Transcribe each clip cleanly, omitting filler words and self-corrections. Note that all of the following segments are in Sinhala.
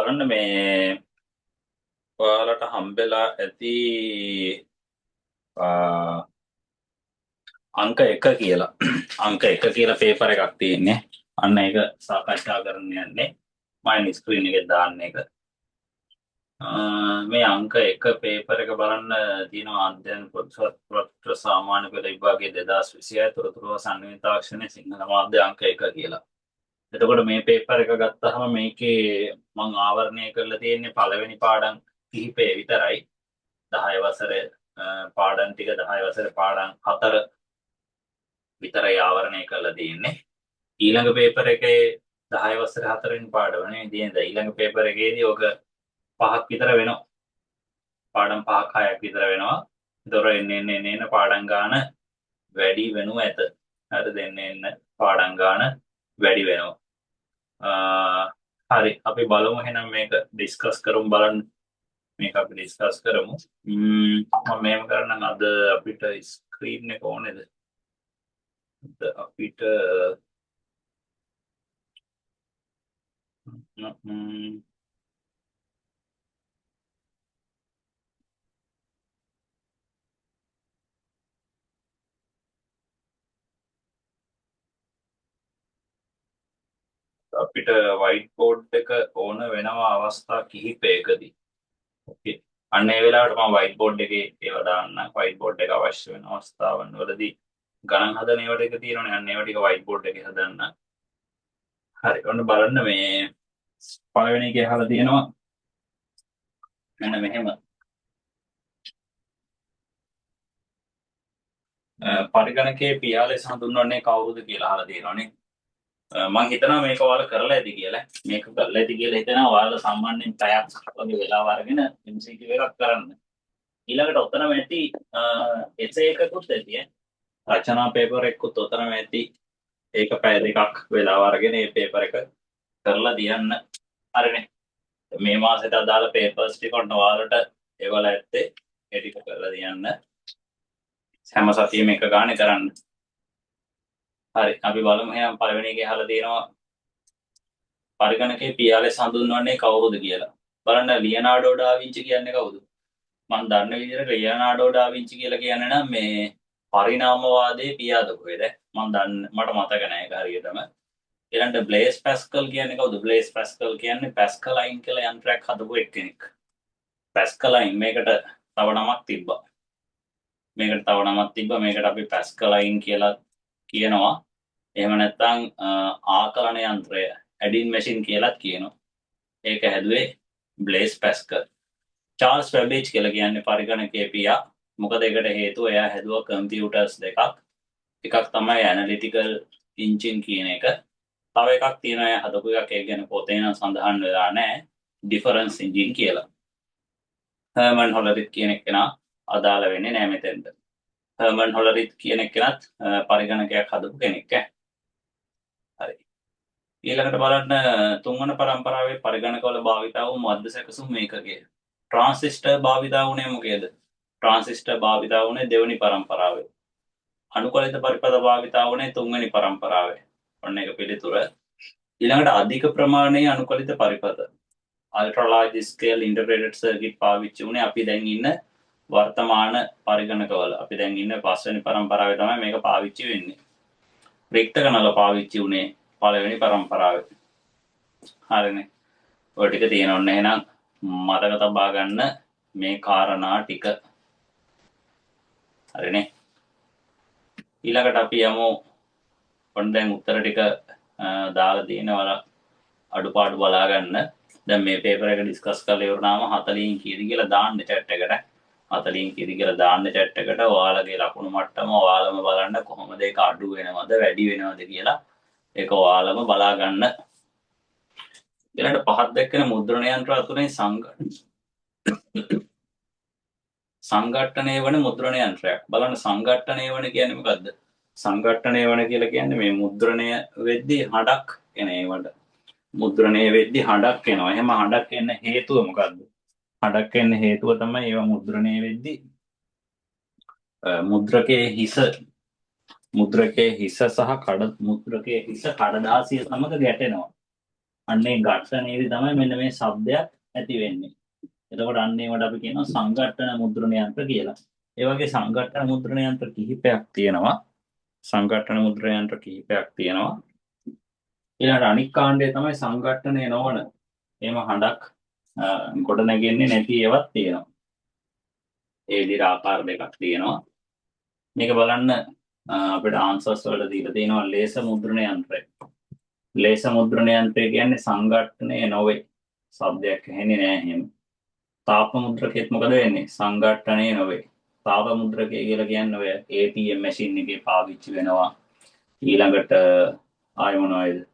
බලන්න මේ ඔයාලට හම්බෙලා ඇති අංක 1 කියලා අංක 1 කියලා පේපර් එකක් තියෙන්නේ. අන්න ඒක සාකච්ඡා කරන්න යන්නේ. මම ස්ක්‍රීන් එකේ දාන්න එක. මේ අංක 1 පේපර් එක බලන්න තියෙනවා අධ්‍යයන පොත්පත් සාමාන්‍ය පෙළ විභාගයේ 2026 තොරතුරු සංවේදී තාක්ෂණයේ සිංහල මාධ්‍ය අංක 1 කියලා. එතකොට මේ පේපර් එක ගත්තාම මේකේ මම ආවරණය කරලා තියෙන්නේ පළවෙනි පාඩම් කිහිපය විතරයි. 10 වසරේ පාඩම් ටික 10 වසරේ පාඩම් 4 විතරයි ආවරණය කරලා තියෙන්නේ. ඊළඟ පේපර් එකේ 10 වසරේ 4 වෙනි පාඩම නේ ඊළඟ පේපර් එකේදී ඔක 5ක් විතර වෙනවා. පාඩම් 5ක් 6ක් විතර වෙනවා. ඒතොර එන්න පාඩම් ගාන වැඩි වෙනු ඇත. හරිද? එන්න පාඩම් ගාන වැඩි වෙනවා. හරි අපි බලමු එහෙනම් මේක ඩිස්කස් කරමු බලන්න. මේක අපි ඩිස්කස් කරමු. මම මේව කරනම් අද අපිට ස්ක්‍රීන් එක ඕනේද? අපිට අපිට වයිට් බෝඩ් එක ඕන වෙනවා අවස්ථා කිහිපයකදී. ඕකේ. අන්න ඒ වෙලාවට මම වයිට් බෝඩ් එකේ ඒවා දාන්න. වයිට් බෝඩ් එක අවශ්‍ය වෙන අවස්ථාවන් වලදී ගණන් හදන ඒවා ටික තියෙනවනේ. අන්න ඒවා ටික වයිට් බෝඩ් එකේ හදන්න. හරි. ඔන්න බලන්න මේ පළවෙනි එකේ අහලා තියෙනවා. මෙන්න මෙහෙම. පරිගණකයේ පියා ලෙස හඳුන්වන්නේ කවුරුද කියලා අහලා තියෙනවනේ. මම හිතනවා මේක ඔයාලා කරලා ඇති කියලා. මේක කරලා ඇති කියලා හිතනවා ඔයාලා සාමාන්‍යයෙන් පැයක් වගේ වෙලාව අරගෙන MCQ එකක් කරන්න. ඊළඟට ඔතනම ඇති essay එකකුත් ඇති රචනා පේපර් එකකුත් ඔතනම ඇති. ඒක පැය දෙකක් වෙලාව අරගෙන මේ පේපර් එක කරලා දියන්න. හරිනේ. මේ මාසෙට අදාළ පේපර්ස් ටික ඔන්න ඔයාලට ඒවල ඇත්තේ ඒ ටික කරලා දියන්න. හැම සතියෙම එක ගානේ කරන්න. හරි අපි බලමු එහෙනම් පළවෙනි එකේ අහලා තියෙනවා පරිගණකයේ පියා ලෙස හඳුන්වන්නේ කවුරුද කියලා. බලන්න ලියනාඩෝ ඩා වින්චි කියන්නේ කවුද? මම දන්න විදිහට ලියනාඩෝ ඩා වින්චි කියලා කියන්නේ නම් මේ පරිණාමවාදයේ පියාද කොහෙද? මට මතක නැහැ ඒක හරියටම. ඊළඟට බ්ලේස් පැස්කල් කියන්නේ කවුද? බ්ලේස් පැස්කල් කියන්නේ පැස්කලයින් කියලා යන්ත්‍රයක් හදපු එක්කෙනෙක්. පැස්කලයින් මේකට තව නමක් තිබ්බා. මේකට අපි පැස්කලයින් කියලා කියනවා. එහෙම නැත්නම් ආකලන යන්ත්‍රය ඇඩින් මැෂින් කියලාත් කියනවා. ඒක හැදුවේ බ්ලේස් පැස්කල්. චාල්ස් බැබේජ් කියලා කියන්නේ පරිගණකයේ පියා. මොකද ඒකට හේතුව එයා හැදුවා කම්පියුටර්ස් දෙකක්. එකක් තමයි ඇනලිටිකල් එන්ජින් කියන එක. තව එකක් තියෙනවා එයා හදපු එකක් ඒක ගැන පොතේ නම් සඳහන් වෙලා නැහැ. ඩිෆරන්ස් එන්ජින් කියලා. හර්මන් හොලරිත් කියන කෙනා අදාළ වෙන්නේ නැහැ මෙතෙන්ට. හර්මන් හොලරිත් කියන කෙනත් පරිගණකයක් හදපු කෙනෙක්. හරි. ඊළඟට බලන්න තුන්වන පරම්පරාවේ පරිගණකවල භාවිතා වූ මධ්‍ය සැකසුම් මේකකය. ට්‍රාන්සිස්ටර් භාවිතා වුණේ මොකේද? ට්‍රාන්සිස්ටර් භාවිතා වුණේ දෙවෙනි පරම්පරාවේ. අනුකලිත පරිපථ භාවිතා වුණේ තුන්වෙනි පරම්පරාවේ. ඔන්න ඒක පිළිතුර. ඊළඟට අධික ප්‍රමාණයේ අනුකලිත පරිපථ අල්ට්‍රා ලාර්ජ් ස්කේල් ඉන්ටග්‍රේටඩ් සර්කිට් පාවිච්චි වුණේ අපි දැන් ඉන්න වර්තමාන පරිගණකවල. අපි දැන් ඉන්න පස්වෙනි පරම්පරාවේ තමයි මේක පාවිච්චි වෙන්නේ. රික්තක නල පාවිච්චි වුණේ පළවෙනි පරම්පරාවේ. හරිනේ. ඔය ටික තියෙනවන්න එහෙනම් මතක තබා ගන්න මේ කාරණා ටික. හරිනේ. ඊළඟට අපි යමු ඔන්න දැන් උත්තර ටික දාලා තියෙනවා අඩුපාඩු බලා ගන්න. දැන් මේ පේපර් එක ඩිස්කස් කරලා ඉවරනාම 40න් කීයද කියලා දාන්න chat එකට. 40න් කීයද කියලා දාන්න chat එකට. ඔයාලගේ ලකුණු මට්ටම ඔයාලම බලන්න කොහොමද ඒක අඩු වෙනවද වැඩි වෙනවද කියලා. ඒක ඔයාලම බලා ගන්න. ඊළඟට පහත් දැක්කන මුද්‍රණ යන්ත්‍ර අතුරෙන් සංඝට්ටණය වන මුද්‍රණ යන්ත්‍රයක්. බලන්න සංඝට්ටණය වන කියන්නේ මොකද්ද? සංඝට්ටණය වන කියලා කියන්නේ මේ මුද්‍රණය වෙද්දී හඬක් එන ඒවට. මුද්‍රණය වෙද්දී හඬක් එනවා. එහෙම හඬක් එන්න හේතුව මොකද්ද? හඬක් එන්න හේතුව තමයි ඒවා මුද්‍රණය වෙද්දී මුද්‍රකයේ හිස සහ මුද්‍රකයේ හිස කඩදාසිය සමග ගැටෙනවා. අන්නේ ඝට්ටනයේදී තමයි මෙන්න මේ ශබ්දයක් ඇති වෙන්නේ. එතකොට අන්න ඒවට අපි කියනවා සංඝට්ටන මුද්‍රණ යන්ත්‍ර කියලා. ඒ වගේ සංඝට්ටන මුද්‍රණ යන්ත්‍ර කිහිපයක් තියෙනවා. සංඝට්ටන මුද්‍රණ යන්ත්‍ර කිහිපයක් තියෙනවා. ඊළඟට අනික් කාණ්ඩය තමයි සංඝට්ටනය නොවන. එහෙම හඬක් ගොඩ නැගෙන්නේ නැති ඒවාත් තියෙනවා. ඒ විදිහට ආකාර දෙකක් තියෙනවා. මේක බලන්න අපිට ආන්සර්ස් වල දීලා තියෙනවා ලේසර් මුද්‍රණ යන්ත්‍රය. ලේසර් මුද්‍රණ යන්ත්‍රය කියන්නේ සංඝට්ටනය නොවේ. ශබ්දයක් ඇහෙන්නේ නැහැ එහෙම. තාප මුද්‍රකෙත් මොකද වෙන්නේ? සංඝට්ටනය නොවේ. තාප මුද්‍රකය කියලා කියන්නේ ඔය ATM මැෂින් එකේ පාවිච්චි වෙනවා. ඊළඟට ආය මොනවද?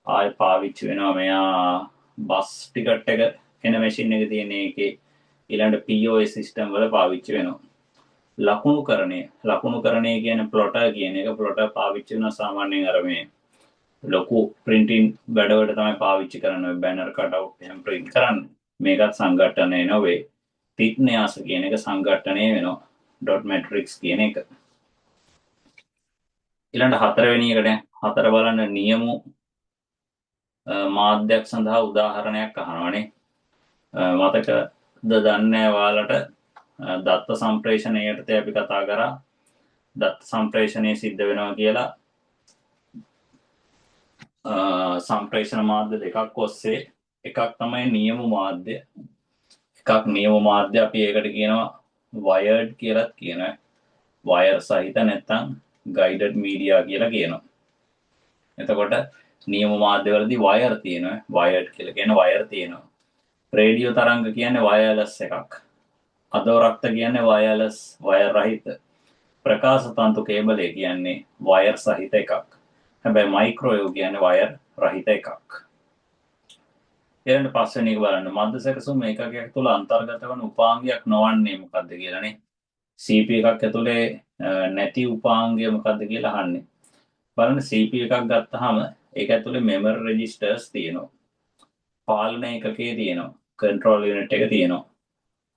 ආය පාවිච්චි වෙනවා මෙයා බස් ටිකට් එක එන මැෂින් එක තියෙන එකේ ඊළඟට POS සිස්ටම් වල පාවිච්චි වෙනවා. ලකුණුකරණය කියන්නේ ප්ලොටර් කියන එක. ප්ලොටර් පාවිච්චි වෙනවා සාමාන්‍යයෙන් අර මේ ලොකු printing වැඩවලට තමයි පාවිච්චි කරන්නේ. බැනර් කට් අවුට් එහෙම print කරන්න. මේකත් සංඝට්ටනය නොවේ. තිට්න්‍යාස කියන එක සංඝට්ටනය වෙනවා. ඩොට් මැට්‍රික්ස් කියන එක. ඊළඟ හතරවෙනි එකට හතර බලන්න නියමු මාධ්‍යයක් සඳහා උදාහරණයක් අහනවනේ. මතකද දන්නේ ඔයාලට දත්ත සම්ප්‍රේෂණයට අපි කතා කරා. දත්ත සම්ප්‍රේෂණය සිද්ධ වෙනවා කියලා සම්ප්‍රේෂණ මාධ්‍ය දෙකක් ඔස්සේ එකක් තමයි නියම මාධ්‍ය. එකක් නියම මාධ්‍ය අපි ඒකට කියනවා වයර්ඩ් කියලාත් කියනවා. වයර් සහිත නැත්නම් ගයිඩඩ් මීඩියා කියලා කියනවා. එතකොට නියම මාධ්‍යවලදී වයර් තියෙනවා. වයර්ඩ් කියලා කියන වයර් තියෙනවා. රේඩියෝ තරංග කියන්නේ වයර්ලස් එකක්. අදෝරක්ත කියන්නේ වයර්ලස් වයර් රහිත. ප්‍රකාශ තන්තු කේබලය කියන්නේ වයර් සහිත එකක්. හැබැයි මයික්‍රෝවේව් කියන්නේ වයර් රහිත එකක්. ඊළඟ පස්වෙනි එක බලන්න මධ්‍ය සැකසුම් ඒකකයක් තුළ අන්තර්ගත වන උපාංගයක් නොවන්නේ මොකද්ද කියලානේ. CP එකක් ඇතුලේ නැති උපාංගය මොකද්ද කියලා අහන්නේ. බලන්න CP එකක් ගත්තාම ඒක ඇතුලේ මෙමරි රෙජිස්ටර්ස් තියෙනවා. පාලන ඒකකයේ තියෙනවා. කන්ට්‍රෝල් යුනිට් එක තියෙනවා.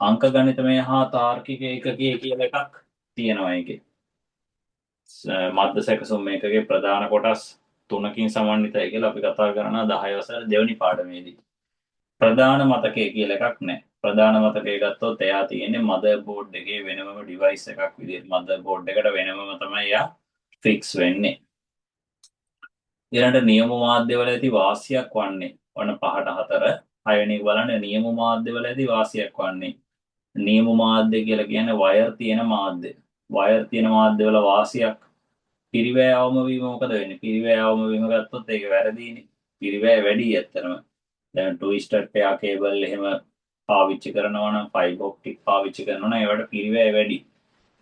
අංක ගණිතමය හා තාර්කික ඒකකයේ කියලා එකක් තියෙනවා ඒකේ. මධ්‍ය සැකසුම් ඒකකයේ ප්‍රධාන කොටස් 3කින් සමන්විතයි කියලා අපි කතා කරනවා 10 වසර දෙවෙනි පාඩමේදී. ප්‍රධාන මතකය කියලා එකක් නැහැ. ප්‍රධාන මතකය ගත්තොත් එයා තියෙන්නේ මදර් බෝඩ් එකේ වෙනම ඩිවයිස් එකක් විදිහට මදර් බෝඩ් එකට වෙනමම තමයි එයා ෆික්ස් වෙන්නේ. ඊළඟට නියම මාධ්‍යවල ඇති වාසියක් වන්නේ වන 5ට 4 6වෙනි එක බලන්න නියම මාධ්‍යවල ඇති වාසියක් වන්නේ. නියම මාධ්‍ය කියලා කියන්නේ වයර් තියෙන මාධ්‍ය. වයර් තියෙන මාධ්‍යවල වාසියක් පිරිවැය අවම වීම මොකද වෙන්නේ? පිරිවැය අවම වීම ගත්තොත් ඒක වැරදීනේ. පිරිවැය වැඩි ඇත්තටම. දැන් ට්විස්ටර් පෙයා කේබල් එහෙම පාවිච්චි කරනවා නම් ෆයිබර් ඔප්ටික් පාවිච්චි කරනවා නම් ඒවට පිරිවැය වැඩි.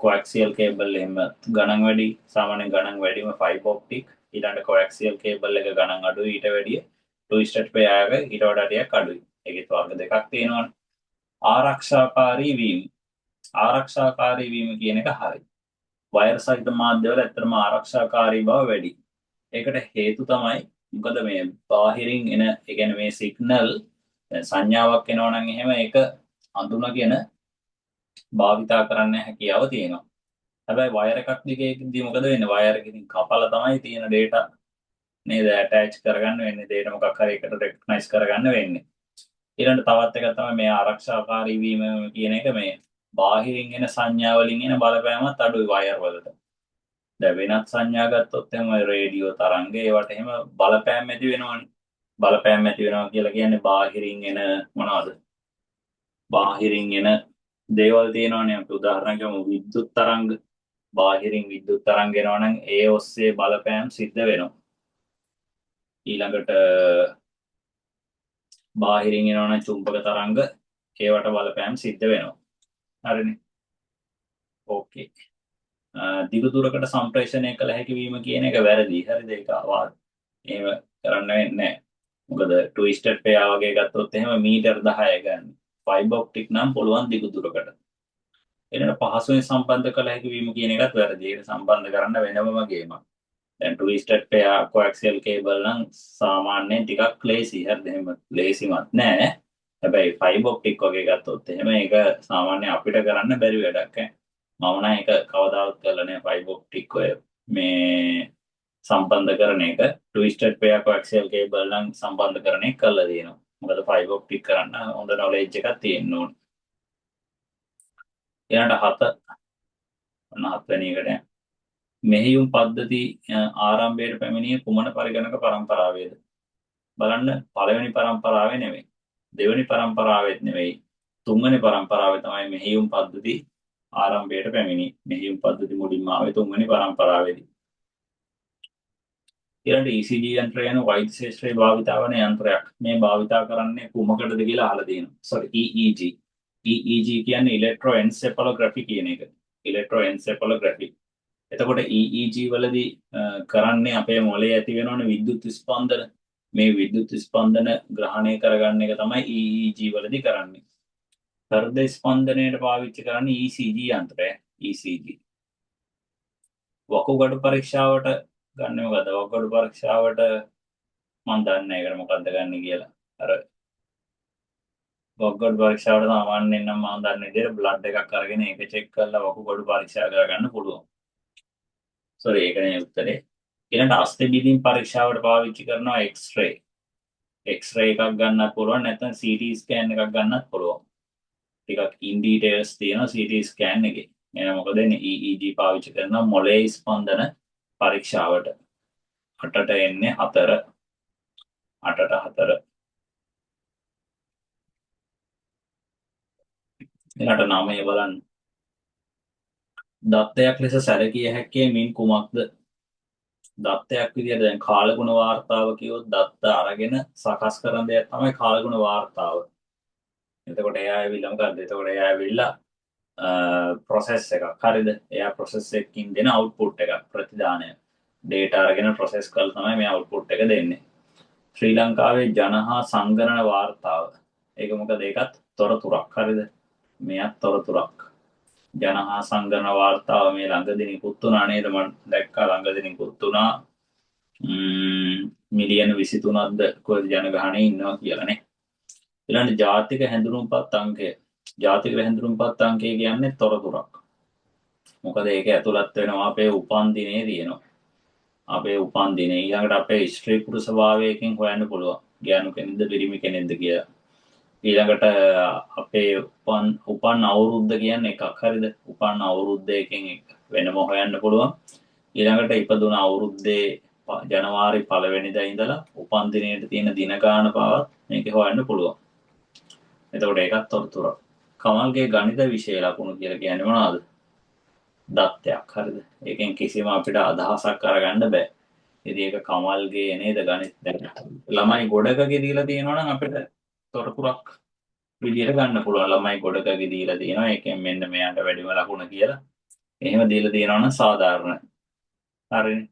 කොඇක්සියල් කේබල් එහෙම ගණන් වැඩි. සාමාන්‍ය ගණන් වැඩිම ෆයිබර් ඔප්ටික්. ඊළඟ කොඇක්සියල් කේබල් එක ගණන් අඩුයි ඊට වැඩිය. ට්විස්ටර් පෙයාක ඊට වඩා ටිකක් අඩුයි. ඒකේ වර්ග දෙකක් තියෙනවනේ. ආරක්ෂාකාරී වීම. ආරක්ෂාකාරී වීම කියන එක හරි. වයර් සහිත මාධ්‍යවල ඇත්තටම ආරක්ෂාකාරී බව වැඩි. ඒකට හේතු තමයි මොකද මේ බාහිරින් එන ඒ කියන්නේ මේ සිග්නල් සංඥාවක් එනවා නම් එහෙම ඒක අඳුනගෙන භාවිතා කරන්න හැකියාව තියෙනවා. හැබැයි වයර් එකක් දිගේදී මොකද වෙන්නේ? වයර් එකකින් කපලා තමයි තියෙන data නේද ඇටච් කරගන්න වෙන්නේ. data මොකක් හරි එකට රෙකග්නයිස් කරගන්න වෙන්නේ. ඊළඟ තවත් එකක් තමයි මේ ආරක්ෂාකාරී වීම කියන එක මේ බාහිරින් එන සංඥා වලින් එන බලපෑමත් අඩුයි වයර් වලට. දැන් වෙනත් සංඥා ගත්තොත් එහෙම රේඩියෝ තරංග ඒවට එහෙම බලපෑම් ඇති වෙනවනේ. බලපෑම් ඇති වෙනවා කියලා කියන්නේ බාහිරින් එන මොනවද? බාහිරින් එන දේවල් තියෙනවනේ. අපි උදාහරණයක් ගමු විද්‍යුත් තරංග. බාහිරින් විද්‍යුත් තරංග එනවා නම් ඒ ඔස්සේ බලපෑම් සිද්ධ වෙනවා. ඊළඟට බාහිරින් එනවා නම් චුම්බක තරංග ඒවට බලපෑම් සිද්ධ වෙනවා. හරිනේ. ඕකේ. දිග දුරකට සම්ප්‍රේෂණය කළ හැකි වීම කියන එක වැරදි. හරිද? ඒක අවාද. එහෙම කරන්න වෙන්නේ නැහැ. මොකද ට්විස්ටර් පෙයා වගේ ගත්තොත් එහෙම මීටර් 10 ගන්න. ෆයිබර් ඔප්ටික් නම් පුළුවන් දිග දුරකට. එනන පහසුවෙන් සම්බන්ධ කළ හැකි වීම කියන එකත් වැරදි. ඒක සම්බන්ධ කරන්න වෙනමම ගේමක්. දැන් ට්විස්ටර් පෙයා කොඇක්සියල් කේබල් නම් සාමාන්‍යයෙන් ටිකක් ලේසි. හරිද? එහෙම ලේසිමත් නෑ. හැබැයි ෆයිබර් ඔප්ටික් වගේ ගත්තොත් එහෙම ඒක සාමාන්‍ය අපිට කරන්න බැරි වැඩක්. මම නම් ඒක කවදාවත් කරලා නෑ ෆයිබර් ඔප්ටික් ඔය මේ සම්බන්ධ කරන එක twisted pair coaxial cable නම් සම්බන්ධ කරන එක කරලා තියෙනවා. මොකද fiber optic කරන්න හොඳ knowledge එකක් තියෙන්න ඕනේ. ඊළඟට 7 වෙනි එකට මෙහෙයුම් පද්ධති ආරම්භයට පැමිණිය කුමන පරිගණක පරම්පරාවේද? බලන්න පළවෙනි පරම්පරාවේ නෙවෙයි. දෙවෙනි පරම්පරාවෙත් නෙවෙයි. තුන්වෙනි පරම්පරාවේ තමයි මෙහෙයුම් පද්ධති ආරම්භයට පැමිණි. මෙහෙයුම් පද්ධති මුලින්ම ආවේ තුන්වෙනි පරම්පරාවේදී. ඊළඟට ECG යන්ත්‍රය යන වෛද්‍ය ශාස්ත්‍රයේ භාවිතා වන යන්ත්‍රයක්. මේ භාවිතා කරන්නේ කුමකටද කියලා අහලා තියෙනවා. sorry EEG. EEG කියන්නේ electroencephalography කියන එක. electroencephalography. එතකොට EEG වලදී කරන්නේ අපේ මොළයේ ඇති වෙනවනේ විද්‍යුත් ස්පන්දන. මේ විද්‍යුත් ස්පන්දන ග්‍රහණය කරගන්න එක තමයි EEG වලදී කරන්නේ. හෘද ස්පන්දනයට පාවිච්චි කරන්නේ ECG යන්ත්‍රය. ECG. වකුගඩු පරීක්ෂාවට ගන්න මොකද? වකුගඩු පරීක්ෂාවට මම දන්නේ නැහැ ඒකට මොකද්ද ගන්න කියලා. අර වකුගඩු පරීක්ෂාවට සාමාන්‍යයෙන් නම් මම දන්නේ විදිහට බ්ලඩ් එකක් අරගෙන ඒක චෙක් කරලා වකුගඩු පරීක්ෂා කරගන්න පුළුවන්. sorry ඒක නේ උත්තරේ. ඊළඟට අස්ථි බිඳීම් පරීක්ෂාවට පාවිච්චි කරනවා X-ray. X-ray එකක් ගන්නත් පුළුවන් නැත්නම් CT scan එකක් ගන්නත් පුළුවන්. ටිකක් in details තියෙනවා CT scan එකේ. එන මොකද EEG පාවිච්චි කරනවා මොළයේ ස්පන්දන පරීක්ෂාවට. 8ට එන්නේ 4. 8ට 4. ඊළඟට 9 බලන්න. දත්තයක් ලෙස සැලකිය හැක්කේ මින් කුමක්ද? දත්තයක් විදිහට දැන් කාලගුණ වාර්තාව කියොත් දත්ත අරගෙන සකස් කරන දෙයක් තමයි කාලගුණ වාර්තාව. එතකොට එයා ඇවිල්ලා මොකද්ද? එතකොට එයා ඇවිල්ලා process එකක්. හරිද? එයා process එකකින් දෙන output එක ප්‍රතිදානය. data අරගෙන process කරලා තමයි මේ output එක දෙන්නේ. ශ්‍රී ලංකාවේ ජන හා සංගණන වාර්තාව. ඒක මොකද? ඒකත් තොරතුරක්. හරිද? මෙයත් තොරතුරක්. ජන හා සංගණන වාර්තාව මේ ළඟදී නිකුත් වුණා නේද? මම දැක්කා ළඟදී නිකුත් වුණා. මිලියන 23ක්ද කොහෙද ජනගහනය ඉන්නවා කියලානේ. ඊළඟ ජාතික හැඳුනුම්පත් අංකය. ජාතික හැඳුනුම්පත් අංකය කියන්නේ තොරතුරක්. මොකද ඒක ඇතුළත් වෙනවා අපේ උපන් දිනේ තියෙනවා. අපේ උපන් දිනේ ඊළඟට අපේ ස්ත්‍රී පුරුෂ භාවයකින් හොයන්න පුළුවන්. ගෑනු කෙනෙක්ද පිරිමි කෙනෙක්ද කියලා. ඊළඟට අපේ උපන් අවුරුද්ද කියන්නේ එකක්. හරිද? උපන් අවුරුද්දකින් වෙනම හොයන්න පුළුවන්. ඊළඟට ඉපදුන අවුරුද්දේ ජනවාරි 1 වෙනිදා ඉඳලා උපන් දිනේට තියෙන දින ගාන පාවත් මේකේ හොයන්න පුළුවන්. එතකොට ඒකත් තොරතුරක්. කමල්ගේ ගණිත විෂය ලකුණු කියලා කියන්නේ මොනවද? දත්තයක්. හරිද? ඒකෙන් කිසිම අපිට අදහසක් අරගන්න බෑ. ඉතින් ඒක කමල්ගේ නේද ගණිත ළමයි ගොඩකගේ දීලා තියෙනවා නම් අපිට තොරතුරක් විදියට ගන්න පුළුවන්. ළමයි ගොඩකගේ දීලා තියෙනවා. ඒකෙන් මෙන්න මෙයාට වැඩිම ලකුණ කියලා. එහෙම දීලා තියෙනවා නම් සාධාරණයි. හරිනේ.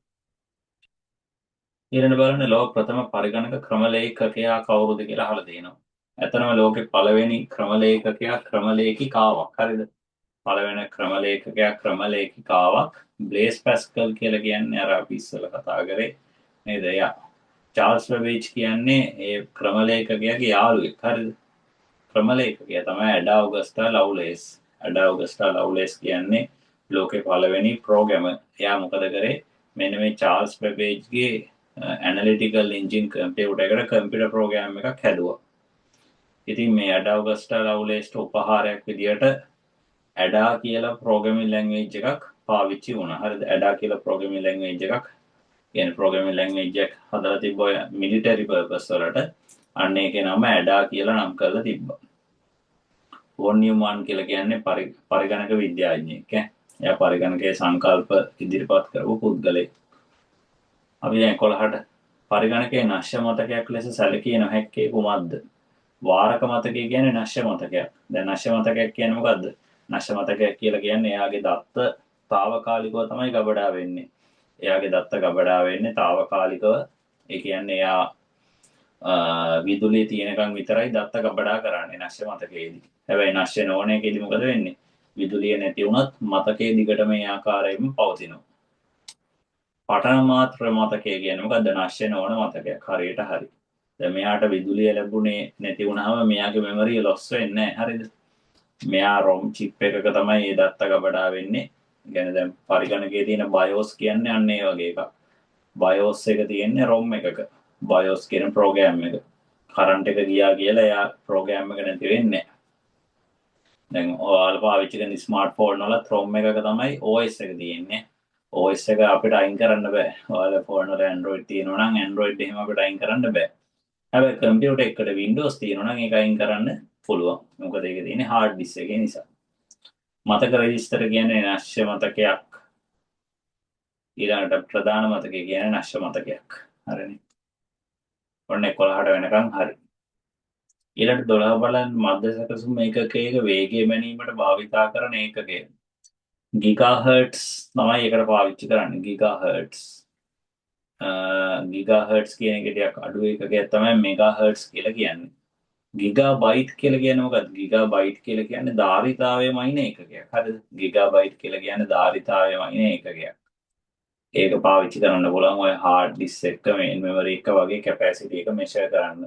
ඊළඟ බලන්න ලෝක ප්‍රථම පරිගණක ක්‍රම ලේඛකයා කවුරුද කියලා අහලා තියෙනවා. ඇත්තනම ලෝකේ පළවෙනි ක්‍රම ලේඛකයා ක්‍රම ලේඛිකාවක්. හරිද? පළවෙනි ක්‍රම ලේඛකයා ක්‍රම ලේඛිකාවක් බ්ලේස් පැස්කල් කියලා කියන්නේ අර අපි ඉස්සෙල්ලා කතා කරේ නේද? එයා චාල්ස් බැබේජ් කියන්නේ ඒ ක්‍රම ලේඛකයාගේ යාළුවෙක්. හරිද? ක්‍රම ලේඛකයා තමයි ඇඩා ඔගස්ටා ලව්ලේස්. ඇඩා ඔගස්ටා ලව්ලේස් කියන්නේ ලෝකේ පළවෙනි ප්‍රෝග්‍රෑමර්. එයා මොකද කරේ? මෙන්න මේ චාල්ස් බැබේජ්ගේ ඇනලිටිකල් එන්ජින් කම්පියුටර් එකට කම්පියුටර් ප්‍රෝග්‍රෑම් එකක් හැදුවා. ඉතින් මේ ඇඩා ඔගස්ටා ලව්ලේස්ට උපහාරයක් විදියට ඇඩා කියලා ප්‍රෝග්‍රෑමින් ලැන්ග්වේජ් එකක් පාවිච්චි වුණා. හරිද? ඇඩා කියලා ප්‍රෝග්‍රෑමින් ලැන්ග්වේජ් එකක් කියන්නේ ප්‍රෝග්‍රෑමින් ලැන්ග්වේජ් එකක් හදලා තිබ්බ මිලිටරි පර්පස් වලට. අන්න ඒකේ නම ඇඩා කියලා නම් කරලා තිබ්බා. වොන් නියුමන් කියලා කියන්නේ පරිගණක විද්‍යාඥයෙක්. එයා පරිගණකයේ සංකල්ප ඉදිරිපත් කරපු පුද්ගලයෙක්. අපි දැන් 11ට පරිගණකයේ නශ්‍ය මතකයක් ලෙස සැලකිය නොහැක්කේ කුමක්ද? වාරක මතකය කියන්නේ නශ්‍ය මතකයක්. දැන් නශ්‍ය මතකයක් කියන්නේ මොකද්ද? නශ්‍ය මතකයක් කියලා කියන්නේ එයාගේ දත්ත తాවකාලිකව තමයි ගබඩා වෙන්නේ. එයාගේ දත්ත ගබඩා වෙන්නේ తాවකාලිකව. ඒ කියන්නේ එයා විදුලිය තියෙනකන් විතරයි දත්ත ගබඩා කරන්නේ නශ්‍ය මතකයේදී. හැබැයි නශ්‍ය නොවන එකේදී මොකද වෙන්නේ? විදුලිය නැති වුණත් මතකයේ දිගට මේ ආකාරයෙන්ම පවතිනවා. පඨන මාත්‍ර මතකය කියන්නේ මොකද්ද? නශ්‍ය නොවන මතකයක්. හරියට හරි. දැන් මෙයාට විදුලිය ලැබුණේ නැති වුණාම මෙයාගේ මෙමරිය ලොස් වෙන්නේ නැහැ. හරිද? මෙයා ROM chip එකක තමයි මේ දත්ත ගබඩා වෙන්නේ. කියන්නේ දැන් පරිගණකයේ තියෙන BIOS කියන්නේ අන්න ඒ වගේ එකක්. BIOS එක තියෙන්නේ ROM එකක. BIOS කියන ප්‍රෝග්‍රෑම් එක. කරන්ට් එක ගියා කියලා එයා ප්‍රෝග්‍රෑම් එක නැති වෙන්නේ නැහැ. දැන් ඔයාලා පාවිච්චි කරන ස්මාර්ට්ෆෝන් වල ROM එකක තමයි OS එක තියෙන්නේ. OS එක අපිට අයින් කරන්න බෑ. ඔයාලා ෆෝන් වල Android තියෙනවා නම් Android එහෙම අපිට අයින් කරන්න බෑ. හැබැයි කම්පියුටර් එකකට Windows තියෙනවා නම් ඒක අයින් කරන්න පුළුවන්. මොකද ඒක තියෙන්නේ hard disk එකේ නිසා. මතක රෙජිස්ටර් කියන්නේ නැශ්‍ය මතකයක්. ඊළඟට ප්‍රධාන මතකය කියන්නේ නැශ්‍ය මතකයක්. හරිනේ. ඔන්න 11ට වෙනකන් හරි. ඊළඟට 12 බලන්න මධ්‍ය සැකසුම් ඒකකයක වේගය මැනීමට භාවිතා කරන ඒකකය. ගිගාහර්ට්ස් තමයි ඒකට පාවිච්චි කරන්නේ. ගිගාහර්ට්ස් කියන එක ටිකක් අඩු එකකයක් තමයි මෙගාහර්ට්ස් කියලා කියන්නේ. ගිගාබයිට් කියලා කියන්නේ මොකක්ද? ගිගාබයිට් කියලා කියන්නේ ධාරිතාවය මයින ඒකකයක්. හරිද? ගිගාබයිට් කියලා කියන්නේ ධාරිතාවය මයින ඒකකයක්. ඒක පාවිච්චි කරන්න පුළුවන් ඔය hard disk එක, main memory එක වගේ capacity එක measure කරන්න.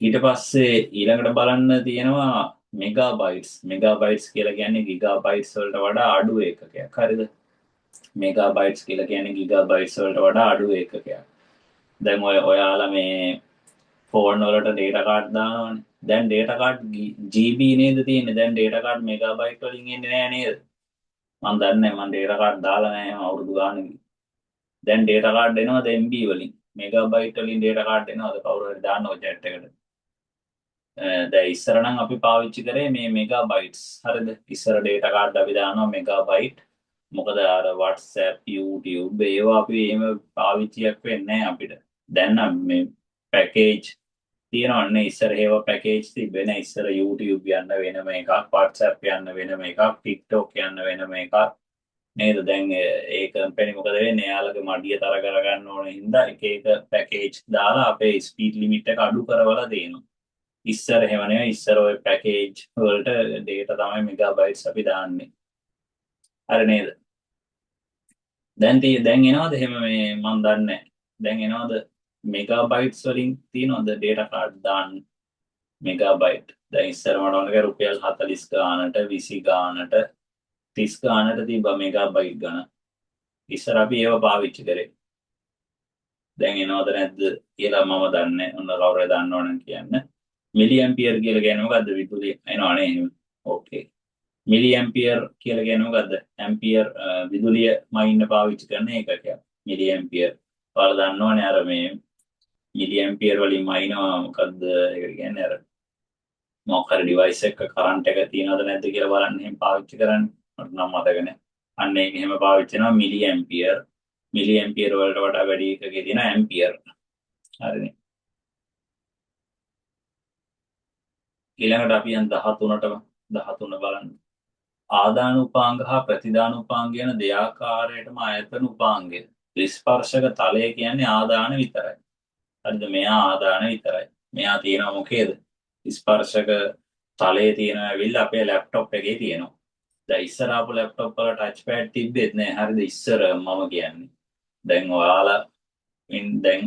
ඊට පස්සේ ඊළඟට බලන්න තියෙනවා මෙගාබයිට්ස් කියලා කියන්නේ ගිගාබයිට්ස් වලට වඩා අඩු ඒකකයක්. හරිද? මෙගාබයිට්ස් කියලා කියන්නේ ගිගාබයිට්ස් වලට වඩා අඩු ඒකකයක්. දැන් ඔයාලා මේ ෆෝන් වලට data card දානවනේ. දැන් data card GB නේද තියෙන්නේ. දැන් data card මෙගාබයිට් වලින් එන්නේ නැහැ නේද? මම දන්නේ මම data card දාලා නැහැ අවුරුදු ගානක. දැන් data card එනවද MB වලින්? මෙගාබයිට් වලින් data card එනවද? කවුරු හරි දාන්නව chat එකට. දැන් ඉස්සර නම් අපි පාවිච්චි කරේ මේ මෙගාබයිට්ස්. හරිද? ඉස්සර data card අපි දානවා මෙගාබයිට්. මොකද අර WhatsApp, YouTube ඒවා අපි එහෙම පාවිච්චියක් වෙන්නේ නැහැ අපිට. දැන් නම් මේ පැකේජ් තියෙනවනේ. ඉස්සර ඒවා පැකේජ් තිබ්බේ නැහැ. ඉස්සර YouTube යන්න වෙනම එකක්, WhatsApp යන්න වෙනම එකක්, TikTok යන්න වෙනම එකක්. නේද? දැන් ඒ කම්පැනි මොකද වෙන්නේ? එයාලගේ මඩිය තර කරගන්න ඕන හින්දා එක එක පැකේජ් දාලා අපේ ස්පීඩ් ලිමිට් එක අඩු කරවලා දෙනවා. ඉස්සර එහෙම නෙවෙයි. ඉස්සර ඔය පැකේජ් වලට data තමයි මෙගාබයිට්ස් අපි දාන්නේ. හරි නේද? දැන් එනවද එහෙම මේ මම දන්නේ. දැන් එනවද මෙගාබයිට්ස් වලින් තියනවද data card දාන්න මෙගාබයිට්? දැන් ඉස්සර මට ඕනක රුපියල් 40 ගානට 20 ගානට 30 ගානට තිබ්බා මෙගාබයිට් ගණන්. ඉස්සර අපි ඒව පාවිච්චි කරේ. දැන් එනවද නැද්ද කියලා මම දන්නේ. ඔන්න කවුරු දන්නවනම් කියන්න. මිලි ඇම්පියර් කියලා කියන්නේ මොකද්ද? විදුලිය එනවනේ එහෙම. ඕකේ. මිලි ඇම්පියර් කියලා කියන්නේ මොකද්ද? ඇම්පියර් විදුලිය මයින්න පාවිච්චි කරන එකකයක්. මිලි ඇම්පියර්. ඔයාලා දන්නවනේ අර මේ මිලි ඇම්පියර් වලින් මයින්නවා මොකද්ද ඒකට කියන්නේ අර මොකක් හරි ඩිවයිස් එක කරන්ට් එක තියනවද නැද්ද කියලා බලන්න එහෙම පාවිච්චි කරන්නේ. මට නම් මතක නැහැ. අන්න ඒක එහෙම පාවිච්චි කරනවා මිලි ඇම්පියර්. මිලි ඇම්පියර් වලට වඩා වැඩි එකකේ තියෙන ඇම්පියර්. හරිනේ. ඊළඟට අපි යන් 13 බලන්න. ආදානුපාංග හා ප්‍රතිදානුපාංග යන දෙආකාරයටම ආයතන උපාංගය. ස්පර්ශක තලය කියන්නේ ආදාන විතරයි. හරිද? මෙයා ආදාන විතරයි. මෙයා තියෙනවා මොකේද? ස්පර්ශක තලයේ තියෙනවා ඇවිල්ලා අපේ ලැප්ටොප් එකේ තියෙනවා. දැන් ඉස්සර ආපු ලැප්ටොප් වල ටච් පෑඩ් තිබ්බෙත් නෑ. හරිද? ඉස්සර මම කියන්නේ. දැන් ඔයාලා දැන්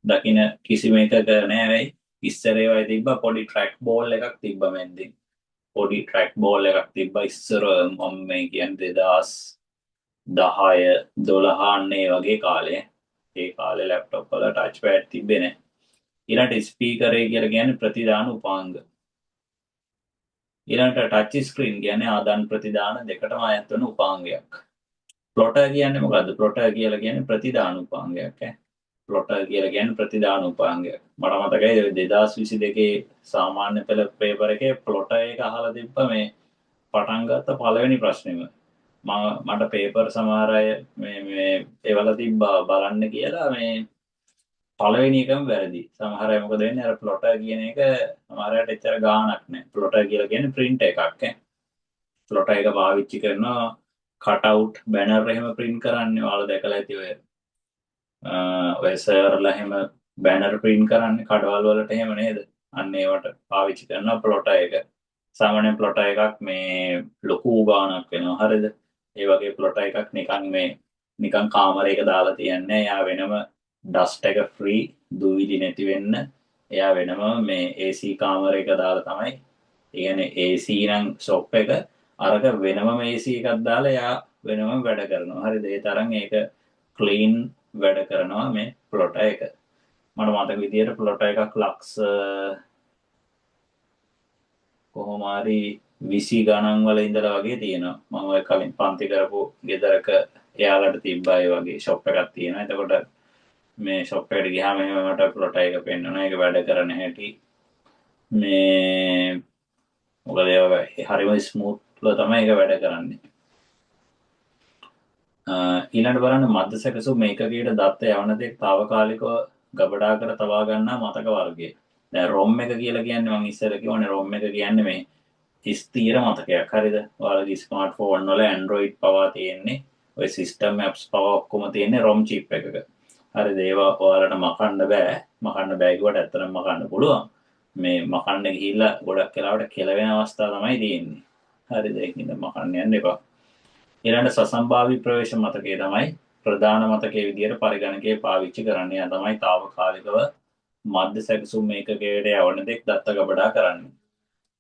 දකින්න කිසිම එකක නෑ වෙයි. ඉස්සර ඒවා තිබ්බා පොඩි ට්‍රැක් බෝල් එකක් තිබ්බා මැද්දේ. පොඩි ට්‍රැක් බෝල් එකක් තිබ්බා ඉස්සර මම මේ කියන්නේ 2010 12 අන්න ඒ වගේ කාලේ. ඒ කාලේ ලැප්ටොප් වල ටච් පෑඩ් තිබ්බේ නෑ. ඊළඟට ස්පීකර් එක කියලා කියන්නේ ප්‍රතිදාන උපාංග. ඊළඟට ටච් ස්ක්‍රීන් කියන්නේ ආදාන ප්‍රතිදාන දෙකටම අයත් වෙන උපාංගයක්. ප්ලොටර් කියන්නේ මොකද්ද? ප්ලොටර් කියලා කියන්නේ ප්‍රතිදාන උපාංගයක් ඈ. ප්ලොටර් කියලා කියන්නේ ප්‍රතිදාන උපාංගයක්. මට මතකයි 2022 සාමාන්‍ය පෙළ පේපර් එකේ ප්ලොටර් එක අහලා තිබ්බ මේ පටන් ගත්ත පළවෙනි ප්‍රශ්නෙම. මට පේපර් සමහර අය මේ ඒවල තිබ්බා බලන්න කියලා මේ පළවෙනි එකම වැරදි. සමහර අය මොකද වෙන්නේ අර ප්ලොටර් කියන එක සමහර අයට එච්චර ගාණක් නැහැ. ප්ලොටර් කියලා කියන්නේ print එකක් ඈ. ප්ලොටර් එක පාවිච්චි කරනවා කට් අවුට් බැනර් එහෙම print කරන්නේ. ඔයාලා දැකලා ඇති ඔය සර්වර්ලා එහෙම බැනර් print කරන්නේ කඩවල් වලට එහෙම නේද? අන්න ඒවට පාවිච්චි කරනවා ප්ලොටර් එක. සාමාන්‍ය ප්ලොටර් එකක් මේ ලොකු ගාණක් වෙනවා. හරිද? ඒ වගේ ප්ලොටර් එකක් නිකන් කාමරයක දාලා තියන්නේ. එයා වෙනම ඩස්ට් එක ෆ්‍රී දුවිලි නැති වෙන්න එයා වෙනම මේ AC කාමරයක දාලා තමයි. ඒ කියන්නේ AC නම් ෂොප් එක අරක වෙනම AC එකක් දාලා එයා වෙනම වැඩ කරනවා. හරිද? ඒ තරම් ඒක ක්ලීන් වැඩ කරනවා මේ ප්ලොටර් එක. මට මතක විදියට ප්ලොටර් එකක් ලක්ස් කොහොම හරි 20 ගණන් වල ඉඳලා වගේ තියෙනවා. මම ඔය කලින් පන්ති කරපු ගෙදරක එයාලට තිබ්බා ඒ වගේ ෂොප් එකක් තියෙනවා. එතකොට මේ ෂොප් එකට ගියාම එහෙම මට ප්ලොටර් එක පෙන්වනවා. ඒක වැඩ කරන හැටි මේ මොකද හරිම ස්මූත්ව තමයි ඒක වැඩ කරන්නේ. ඊළඟට බලන්න මධ්‍ය සැකසුම් මේකකයට දත්ත යවනතෙක් తాවකාලිකව ගබඩා කර තබා ගන්නා මතක වර්ගය. දැන් ROM එක කියලා කියන්නේ මම ඉස්සර කිව්වනේ ROM එක කියන්නේ මේ ස්ථීර මතකයක්. හරිද? ඔයාලගේ ස්මාර්ට්ෆෝන් වල Android පවා තියෙන්නේ ඔය සිස්ටම් ඇප්ස් පවා ඔක්කොම තියෙන්නේ ROM chip එකක. හරිද? ඒවා ඔයාලට මකන්න බෑ. මකන්න බෑ කිව්වට ඇත්තටම මකන්න පුළුවන්. මේ මකන්න ගිහිල්ලා ගොඩක් වෙලාවට කෙලවෙන අවස්ථා තමයි තියෙන්නේ. හරිද? ඒකින්ද මකන්න යන්න එපා. ඊළඟ සසම්භාවී ප්‍රවේශ මතකය තමයි ප්‍රධාන මතකයේ විදියට පරිගණකයේ පාවිච්චි කරන්නේ. යා තමයි తాවකාලිකව මධ්‍ය සැකසුම් ඒකකයට යවන දෙක් දත්ත ගබඩා කරන්නේ.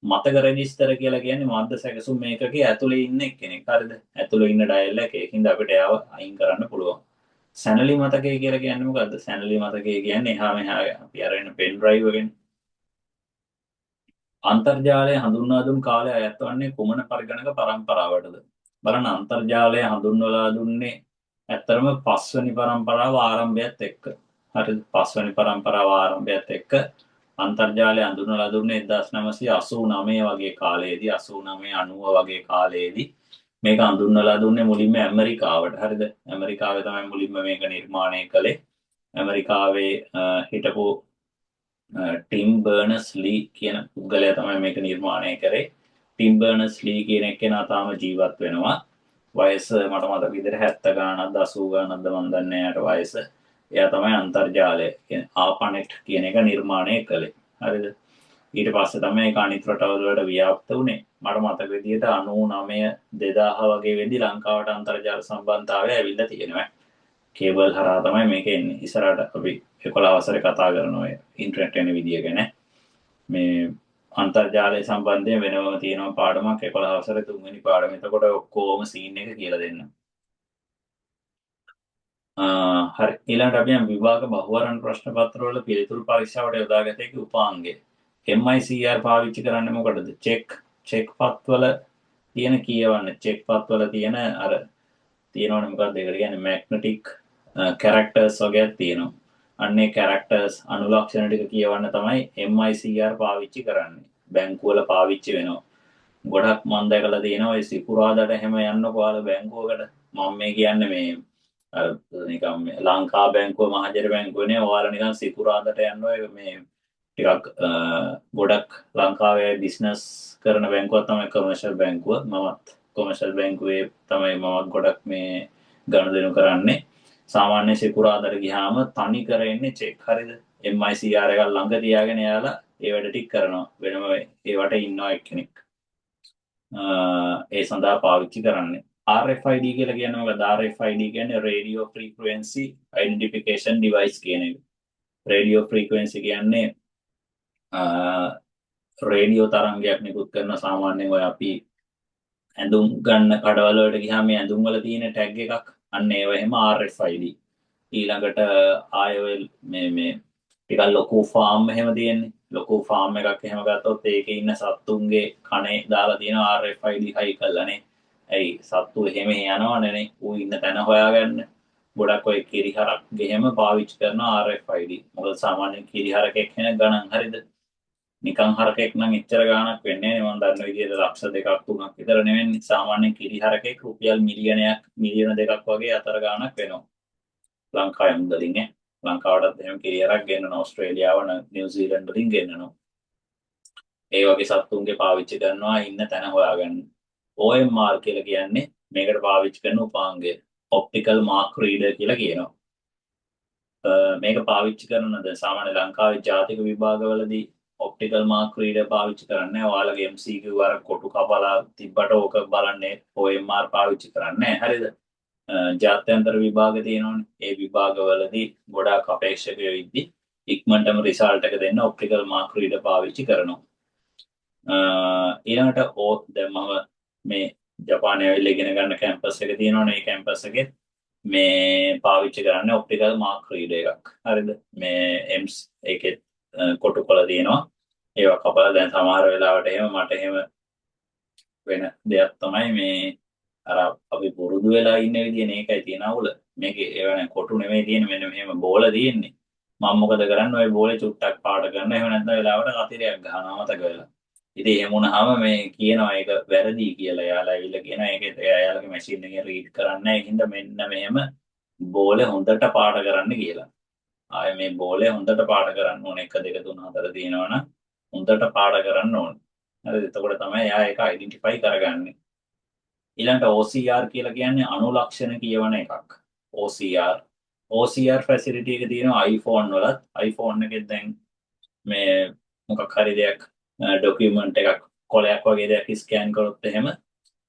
මතක රෙජිස්ටර් කියලා කියන්නේ මධ්‍ය සැකසුම් ඒකකයේ ඇතුලේ ඉන්න කෙනෙක්. හරිද? ඇතුලේ ඉන්න ඩයල් එක ඒකින්ද අපිට එයාව අයින් කරන්න පුළුවන්. සැනලි මතකය කියලා කියන්නේ මොකද්ද? සැනලි මතකය කියන්නේ එහා මෙහා අපි අරගෙන පෙන් ඩ්‍රයිව් එකෙන් අන්තර්ජාලය හඳුන්වා දුන් කාලය අයත් වන්නේ කුමන පරිගණක පරම්පරාවටද? බලන්න අන්තර්ජාලය හඳුන්වලා දුන්නේ ඇත්තරම 5 වෙනි පරම්පරාව ආරම්භයත් එක්ක. හරිද? 5 වෙනි පරම්පරාව ආරම්භයත් එක්ක අන්තර්ජාලය හඳුන්වලා දුන්නේ 1989 වගේ කාලයේදී 89 90 වගේ කාලයේදී මේක හඳුන්වලා දුන්නේ මුලින්ම ඇමරිකාවට. හරිද? ඇමරිකාවේ තමයි මුලින්ම මේක නිර්මාණය කළේ. ඇමරිකාවේ හිටපු ටිම් බර්නස් ලී කියන පුද්ගලයා තමයි මේක නිර්මාණය කරේ. ටිම් බර්නස් ලී කියන එක්කෙනා තාම ජීවත් වෙනවා. වයස මට මතක විදිහට 70 ගානක්ද 80 ගානක්ද මන් දන්නේ නැහැ වයස. එයා තමයි අන්තර්ජාලය කියන්නේ ආපනෙට් කියන එක නිර්මාණය කළේ. හරිද? ඊට පස්සේ තමයි ඒක අනිත් රටවල් වලට ව්‍යාප්ත වුණේ. මට මතක විදිහට 99 2000 වගේ වෙද්දි ලංකාවට අන්තර්ජාල සම්බන්ධතාවය ඇවිල්ලා තියෙනවා. කේබල් හරහා තමයි මේක එන්නේ. ඉස්සරහට අපි 11 වසරේ කතා කරන ඔය ඉන්ටර්නෙට් යන විදිය ගැන මේ අන්තර්ජාලය සම්බන්ධයෙන් වෙනම තියෙනවා පාඩමක් 11 වසරේ 3 වෙනි පාඩම. එතකොට ඔක්කොම සීන් එක කියලා දෙන්න. හරි. ඊළඟට අපි යම් විභාග බහුවරණ ප්‍රශ්න පත්‍ර වල පිළිතුරු පරීක්ෂාවට යොදාගත හැකි උපාංගය. MICR පාවිච්චි කරන්නේ මොකටද? චෙක් පත්වල තියෙන කියවන්න. චෙක් පත්වල තියෙන අර තියෙනවනේ මොකක්ද ඒකට කියන්නේ මැග්නටික් කැරක්ටර්ස් වගේක් තියෙනවා. අන්නේ කැරක්ටර්ස් අනුලක්ෂණ ටික කියවන්න තමයි MICR පාවිච්චි කරන්නේ. බැංකුවල පාවිච්චි වෙනවා. ගොඩක් මම දැකලා තියෙනවා ඒ සිකුරාදාට එහෙම යන්නකො ඔයාලා බැංකුවකට. මම මේ කියන්නේ මේ අර නිකන් මේ ලංකා බැංකුව මහජන බැංකුවනේ ඔයාලා නිකන් සිකුරාදාට යන්න ඔය මේ ටිකක් ගොඩක් ලංකාවේ බිස්නස් කරන බැංකුවක් තමයි කමර්ෂල් බැංකුව. මමත් කොමර්ෂල් බැංකුවේ තමයි මමත් ගොඩක් මේ ගනුදෙනු කරන්නේ. සාමාන්‍ය සිකුරාදාට ගියාම තනි කර එන්නේ චෙක්. හරිද? MICR එකක් ළඟ තියාගෙන යාලා ඒ වැඩ ටික කරනවා. වෙනම ඒවට ඉන්නවා එක්කෙනෙක්. ඒ සඳහා පාවිච්චි කරන්නේ. RFID කියලා කියන්නේ මොකද? RFID කියන්නේ Radio Frequency Identification Device කියන එක. Radio Frequency කියන්නේ රේඩියෝ තරංගයක් නිකුත් කරන සාමාන්‍යයෙන් ඔය අපි ඇඳුම් ගන්න කඩවල වලට ගියාම මේ ඇඳුම් වල තියෙන ටැග් එකක් අන්න ඒව එහෙම RFID. ඊළඟට ආය ඔය මේ ටිකක් ලොකු ෆාම් එහෙම තියෙන්නේ. ලොකු ෆාම් එකක් එහෙම ගත්තොත් ඒකේ ඉන්න සත්තුන්ගේ කනේ දාලා තියෙන RFID හයි කළානේ. ඇයි සත්තු එහෙම යනවනේ ඌ ඉන්න තැන හොයාගන්න. ගොඩක් ඔය කිරිහරක් ගෙහෙම පාවිච්චි කරන RFID. මොකද සාමාන්‍යයෙන් කිරිහරකෙක් වෙන ගණන් හරිද? නිකන් හරකෙක් නම් එච්චර ගාණක් වෙන්නේ නැහැ. මම දන්න විදිහට ලක්ෂ 2ක් 3ක් විතර නෙවෙන්නේ. සාමාන්‍ය කිරිහරකෙක් රුපියල් මිලියන 2ක් වගේ අතර ගාණක් වෙනවා. ලංකාවේ මුදලින් ඈ. ලංකාවටත් එහෙම කිරිහරක් ගෙන්නනවා. ඕස්ට්‍රේලියාව නිව්සීලන්ත වලින් ගෙන්නනවා. ඒ වගේ සත්තුන්ගේ පාවිච්චි කරනවා ඉන්න තැන හොයාගන්න. OMR කියලා කියන්නේ මේකට පාවිච්චි කරන උපාංගය. ඔප්ටිකල් මාක් රීඩර් කියලා කියනවා. මේක පාවිච්චි කරනද සාමාන්‍ය ලංකාවේ ජාතික විභාගවලදී ඔප්ටිකල් මාක් රීඩර් පාවිච්චි කරන්නේ. ඔයාලගේ MCQ වර කොටු කපලා තිබ්බට ඕක බලන්නේ OMR පාවිච්චි කරන්නේ. හරිද? ජාත්‍යන්තර විභාග තියෙනවනේ. ඒ විභාගවලදී ගොඩාක් අපේක්ෂකයෝ ඉද්දි ඉක්මනටම රිසල්ට් එක දෙන්න ඔප්ටිකල් මාක් රීඩර් පාවිච්චි කරනවා. ඊළඟට දැන් මම මේ ජපානයේ ඇවිල්ලා ඉගෙන ගන්න කැම්පස් එක තියෙනවනේ. ඒ කැම්පස් එකේ මේ පාවිච්චි කරන්නේ ඔප්ටිකල් මාක් රීඩර් එකක්. හරිද? මේ එම්ස් එකේ කොටු කොළ තියෙනවා. ඒවා කපලා දැන් සමහර වෙලාවට එහෙම මට එහෙම වෙන දෙයක් තමයි මේ අර අපි පුරුදු වෙලා ඉන්න විදිය මේකයි තියෙන අවුල. මේකේ ඒවා කොටු නෙමෙයි තියෙන්නේ මෙන්න මෙහෙම බෝල තියෙන්නේ. මම මොකද කරන්නේ ওই බෝලේ චුට්ටක් පාට කරන එහෙම නැත්නම් වෙලාවට කතිරයක් ගහනවා මතක වෙලා. ඉතින් එහෙම වුණාම මේ කියනවා ඒක වැරදි කියලා. එයාලා ඇවිල්ලා කියනවා ඒක එයාලගේ මැෂින් එකෙන් රීඩ් කරන්නේ නැහැ. ඒකින්ද මෙන්න මෙහෙම බෝලේ හොඳට පාට කරන්න කියලා. ආයේ මේ බෝලේ හොඳට පාට කරන්න ඕනේ 1 2 3 4 තියෙනවනම් හොඳට පාට කරන්න ඕනේ. හරිද? එතකොට තමයි එයා ඒක අයිඩෙන්ටිෆයි කරගන්නේ. ඊළඟට OCR කියලා කියන්නේ අනුලක්ෂණ කියවන එකක්. OCR. OCR ෆැසිලිටි එක තියෙනවා iPhone වලත්. iPhone එකෙත් දැන් මේ මොකක් හරි දෙයක් ડોකියුමන්ට් එකක් කොලයක් වගේ දෙයක් ස්කෑන් කරොත් එහෙම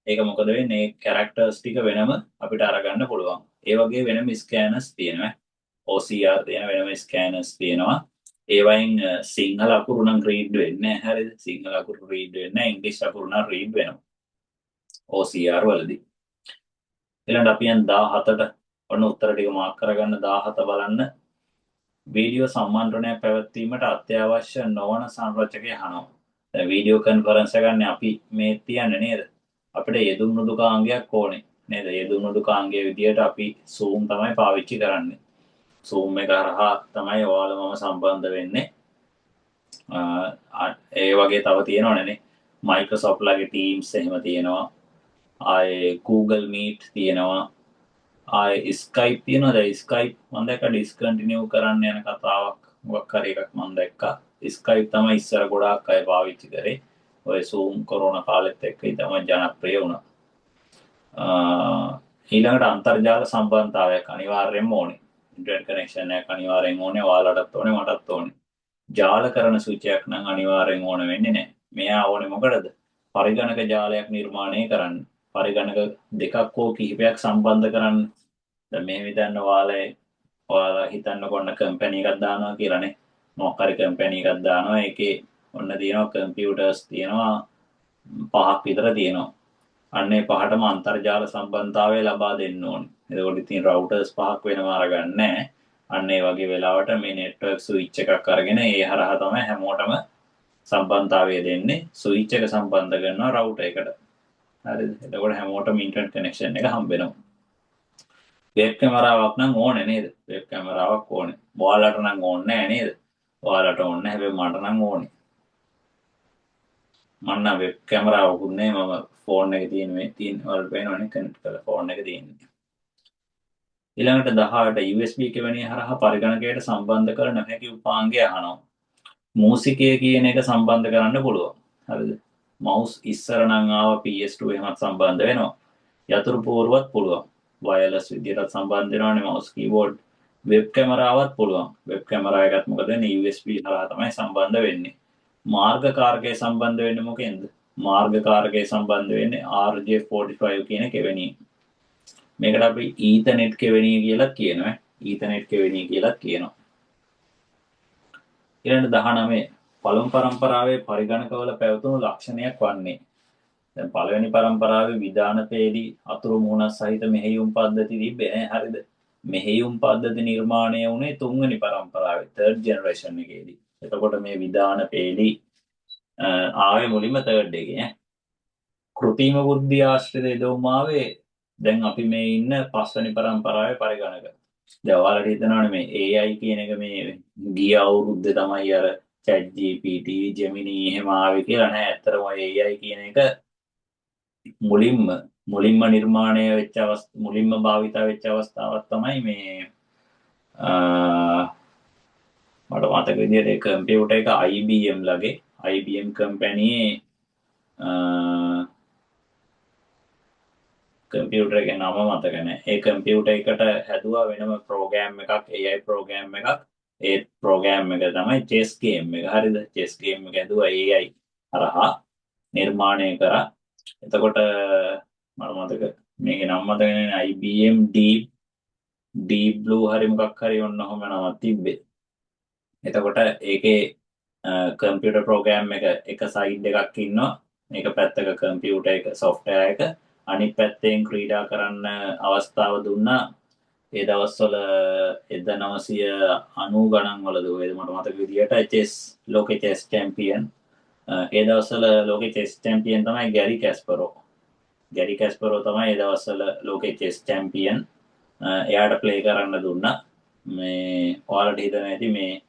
ඒක මොකද වෙන්නේ? ඒ කැරක්ටර්ස් ටික වෙනම අපිට අරගන්න පුළුවන්. ඒ වගේ වෙනම ස්කෑනර්ස් තියෙනවා. OCR තියෙන වෙනම ස්කෑනර්ස් තියෙනවා. ඒවයින් සිංහල අකුරු නම් රීඩ් වෙන්නේ නැහැ. හරිද? සිංහල අකුරු රීඩ් වෙන්නේ නැහැ. ඉංග්‍රීසි අකුරු නම් රීඩ් වෙනවා. OCR වලදී. ඊළඟට අපි යන 17ට ඔන්න උත්තර ටික මාක් කරගන්න 17 බලන්න. වීඩියෝ සම්මන්ත්‍රණයක් පැවැත්වීමට අත්‍යවශ්‍ය නොවන සංරචකය අහනවා. දැන් වීඩියෝ කන්ෆරන්ස් එක ගන්න අපි මේ තියන්නේ නේද? අපිට යෙදුම් මෘදුකාංගයක් ඕනේ නේද? යෙදුම් මෘදුකාංගයේ විදියට අපි Zoom තමයි පාවිච්චි කරන්නේ. Zoom එක හරහා තමයි ඔයාලා මම සම්බන්ධ වෙන්නේ. ඒ වගේ තව තියෙනවනේ Microsoft ලගේ Teams එහෙම තියෙනවා. ආයේ Google Meet තියෙනවා. ආයේ Skype තියෙනවා. දැන් Skype මම දැක්ක ඩිස්කන්ටිනියු කරන්න යන කතාවක් මොකක් හරි එකක් මම දැක්කා. Skype තමයි ඉස්සර ගොඩාක් අය පාවිච්චි කරේ. ඔය Zoom කොරෝනා කාලෙත් එක්ක තමයි ජනප්‍රිය වුණා. ඊළඟට අන්තර්ජාල සම්බන්ධතාවයක් අනිවාර්යයෙන්ම ඕනේ. ඉන්ටර්නෙට් කනෙක්ෂන් එකක් අනිවාර්යෙන් ඕනේ. ඔයාලටත් ඕනේ මටත් ඕනේ. ජාලකරණ සූචියක් නම් අනිවාර්යෙන් ඕන වෙන්නේ නැහැ. මෙයා ඕනේ මොකටද? පරිගණක ජාලයක් නිර්මාණය කරන්න. පරිගණක දෙකක් හෝ කිහිපයක් සම්බන්ධ කරන්න. දැන් මේ විදිහට ඔයාලා හිතන්න කොන්න කම්පැනි එකක් දානවා කියලානේ. මොකක් හරි කම්පැනි එකක් දානවා. ඒකේ ඔන්න තියෙනවා කම්පියුටර්ස් තියෙනවා 5ක් විතර තියෙනවා. අන්නේ පහටම අන්තර්ජාල සම්බන්ධතාවය ලබා දෙන්න ඕනේ. එතකොට ඉතින් රවුටර්ස් 5ක් වෙනම අරගන්නේ නැහැ. අන්න ඒ වගේ වෙලාවට මේ නෙට්වර්ක් ස්විච් එකක් අරගෙන ඒ හරහා තමයි හැමෝටම සම්බන්ධතාවය දෙන්නේ. ස්විච් එක සම්බන්ධ කරනවා රවුටර් එකට. හරිද? එතකොට හැමෝටම ඉන්ටර්නෙට් කනෙක්ෂන් එක හම්බ වෙනවා. වෙබ් කැමරාවක් නම් ඕනේ නේද? වෙබ් කැමරාවක් ඕනේ. ඔයාලට නම් ඕනේ නැහැ නේද? ඔයාලට ඕනේ නැහැ. හැබැයි මට නම් ඕනේ. මම නම් වෙබ් කැමරාවකුත් නේ මම ෆෝන් එකේ තියෙන මේ තියෙන වලට වෙනවනේ කනෙක්ට් කරලා ෆෝන් එක තියෙන්නේ. ඊළඟට 18 USB කෙවණිය හරහා පරිගණකයට සම්බන්ධ කර නොහැකි උපාංගය අහනවා. මූසිකය කියන එක සම්බන්ධ කරන්න පුළුවන්. හරිද? මවුස් ඉස්සර නම් ආව PS2 එහෙමත් සම්බන්ධ වෙනවා. යතුරු පුවරුවත් පුළුවන්. වයර්ලස් විදියට සම්බන්ධ වෙනවානේ මවුස් කීබෝඩ්. වෙබ් කැමරාවත් පුළුවන්. වෙබ් කැමරා එකත් මොකද වෙන්නේ USB හරහා තමයි සම්බන්ධ වෙන්නේ. මාර්ගකාරකයේ සම්බන්ධ වෙන්නේ මොකෙන්ද? මාර්ගකාරකයේ සම්බන්ධ වෙන්නේ RJ45 කියන කෙවණිය. මේකට අපි ඊතර්නෙට් කෙවණිය කියලා කියනවා. ඊතර්නෙට් කෙවණිය කියලා කියනවා. ඊළඟ 19 පළමු පරම්පරාවේ පරිගණකවල පැවතුණු ලක්ෂණයක් වන්නේ. දැන් පළවෙනි පරම්පරාවේ විධානපේදී අතුරු මුහුණක් සහිත මෙහෙයුම් පද්ධති තිබ්බේ නෑ. හරිද? මෙහෙයුම් පද්ධති නිර්මාණය වුණේ 3 වෙනි පරම්පරාවේ 3rd generation එකේදී. එතකොට මේ විධානපේදී ආවේ මුලින්ම 3rd එකේ ඈ. කෘත්‍රිම බුද්ධිය ආශ්‍රිත යොදවුම් ආවේ දැන් අපි මේ ඉන්න 5 වෙනි පරම්පරාවේ පරිගණක. දැන් ඔයාලට හිතනවනේ මේ AI කියන එක මේ ගිය අවුරුද්දේ තමයි අර ChatGPT, Gemini එහෙම ආවේ කියලා නෑ. ඇත්තටම AI කියන එක මුලින්ම නිර්මාණය වෙච්ච මුලින්ම භාවිතා වෙච්ච අවස්ථාවක් තමයි මේ මට මතක විදිහට කම්පියුටර් එක IBM ලගේ IBM කම්පැනියේ කම්පියුටර් එකේ නම මතක නැහැ. ඒ කම්පියුටර් එකට හැදුවා වෙනම ප්‍රෝග්‍රෑම් එකක් AI ප්‍රෝග්‍රෑම් එකක්. ඒ ප්‍රෝග්‍රෑම් එක තමයි chess game එක. හරිද? chess game එක හැදුවා AI හරහා නිර්මාණය කරා. එතකොට මට මතක මේකේ නම මතක නැහැ. IBM Deep Blue හරි මොකක් හරි ඔන්න ඔහොම නමක් තිබ්බේ. එතකොට ඒකේ කම්පියුටර් ප්‍රෝග්‍රෑම් එක සයිඩ් එකක් ඉන්නවා. මේක පැත්තක කම්පියුටර් එක software එක අනිත් පැත්තෙන් ක්‍රීඩා කරන්න අවස්ථාව දුන්නා ඒ දවස්වල 1990 ගණන් වලද ඔයද මට මතක විදියට චෙස් ලෝකේ චෙස් චැම්පියන් ඒ දවස්වල ලෝකේ චෙස් චැම්පියන් තමයි ගැරි කැස්පරෝ. ගැරි කැස්පරෝ තමයි ඒ දවස්වල ලෝකේ චෙස් චැම්පියන්. එයාට ප්ලේ කරන්න දුන්නා. මේ ඔයාලට හිතන ඇති මේ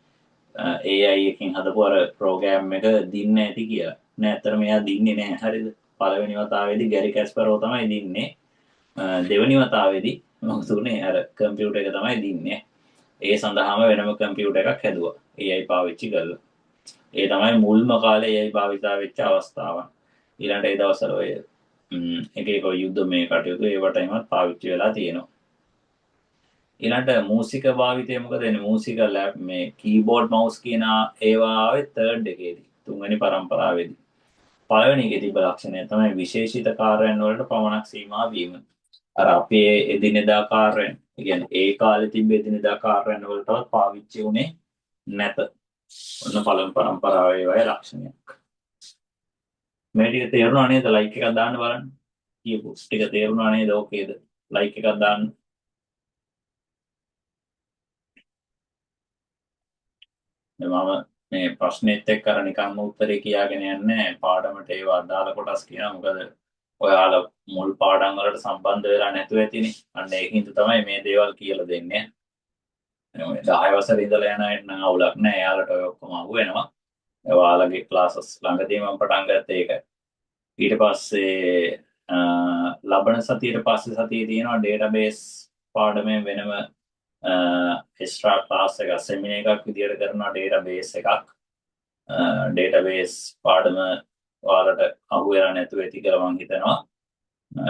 AI එකකින් හදපු අර ප්‍රෝග්‍රෑම් එක දින්න ඇති කියලා. නෑ ඇත්තටම එයා දින්නේ නෑ. හරිද? පළවෙනි වතාවේදී ගැරි කැස්පරෝ තමයි දින්නේ. දෙවෙනි වතාවේදී මොකද උනේ අර කම්පියුටර් එක තමයි දින්නේ. ඒ සඳහාම වෙනම කම්පියුටර් එකක් හැදුවා. AI පාවිච්චි කරලා. ඒ තමයි මුල්ම කාලේ AI භාවිතා වෙච්ච අවස්ථාව. ඊළඟට ඒ දවස්වල ඔය එක එක යුද්ධ මේ කටයුතු ඒවට එමත් පාවිච්චි වෙලා තියෙනවා. ඊළඟට මූසික භාවිතය මොකද වෙන්නේ? මූසික ලැබ් මේ කීබෝඩ් මවුස් කියන ඒවා ආවේ තර්ඩ් එකේදී. තුන්වෙනි පරම්පරාවේදී. පළවෙනි එකේ තිබ්බ ලක්ෂණය තමයි විශේෂිත කාර්යයන් වලට පමණක් සීමා වීම. අර අපේ එදිනෙදා කාර්යයන්, ඒ කියන්නේ ඒ කාලේ තිබ්බ එදිනෙදා කාර්යයන් වලටවත් පාවිච්චි වුණේ නැත. ඔන්න පළමු පරම්පරාවේ වගේ ලක්ෂණයක්. මේ ටික තේරුණා නේද? ලයික් එකක් දාන්න බලන්න. කියපු ටික තේරුණා නේද? ඕකේද? ලයික් එකක් දාන්න. මම මේ ප්‍රශ්නෙත් එක්ක අර නිකම්ම උත්තරේ කියාගෙන යන්නේ පාඩමට ඒවා අදාළ කොටස් කියනවා. මොකද ඔයාලා මුල් පාඩම් වලට සම්බන්ධ වෙලා නැතුව ඇතිනේ. අන්න ඒකින්ද තමයි මේ දේවල් කියලා දෙන්නේ. 10 වසරේ ඉඳලා යන අය නම් අවුලක් නැහැ. එයාලට ඔය ඔක්කොම අහු වෙනවා. ඔයාලගේ ක්ලාසස් ළඟදීම පටන් ගත්ත ඒක. ඊට පස්සේ ලබන සතියට පස්සේ සතියේ තියෙනවා ඩේටාබේස් පාඩමෙන් වෙනම එක්ස්ට්‍රා ක්ලාස් එකක් සෙමිනාර් එකක් විදියට කරනවා ඩේටාබේස් එකක්. ඩේටාබේස් පාඩම ඔයාලට අහු වෙලා නැතුව ඇති කියලා මම හිතනවා.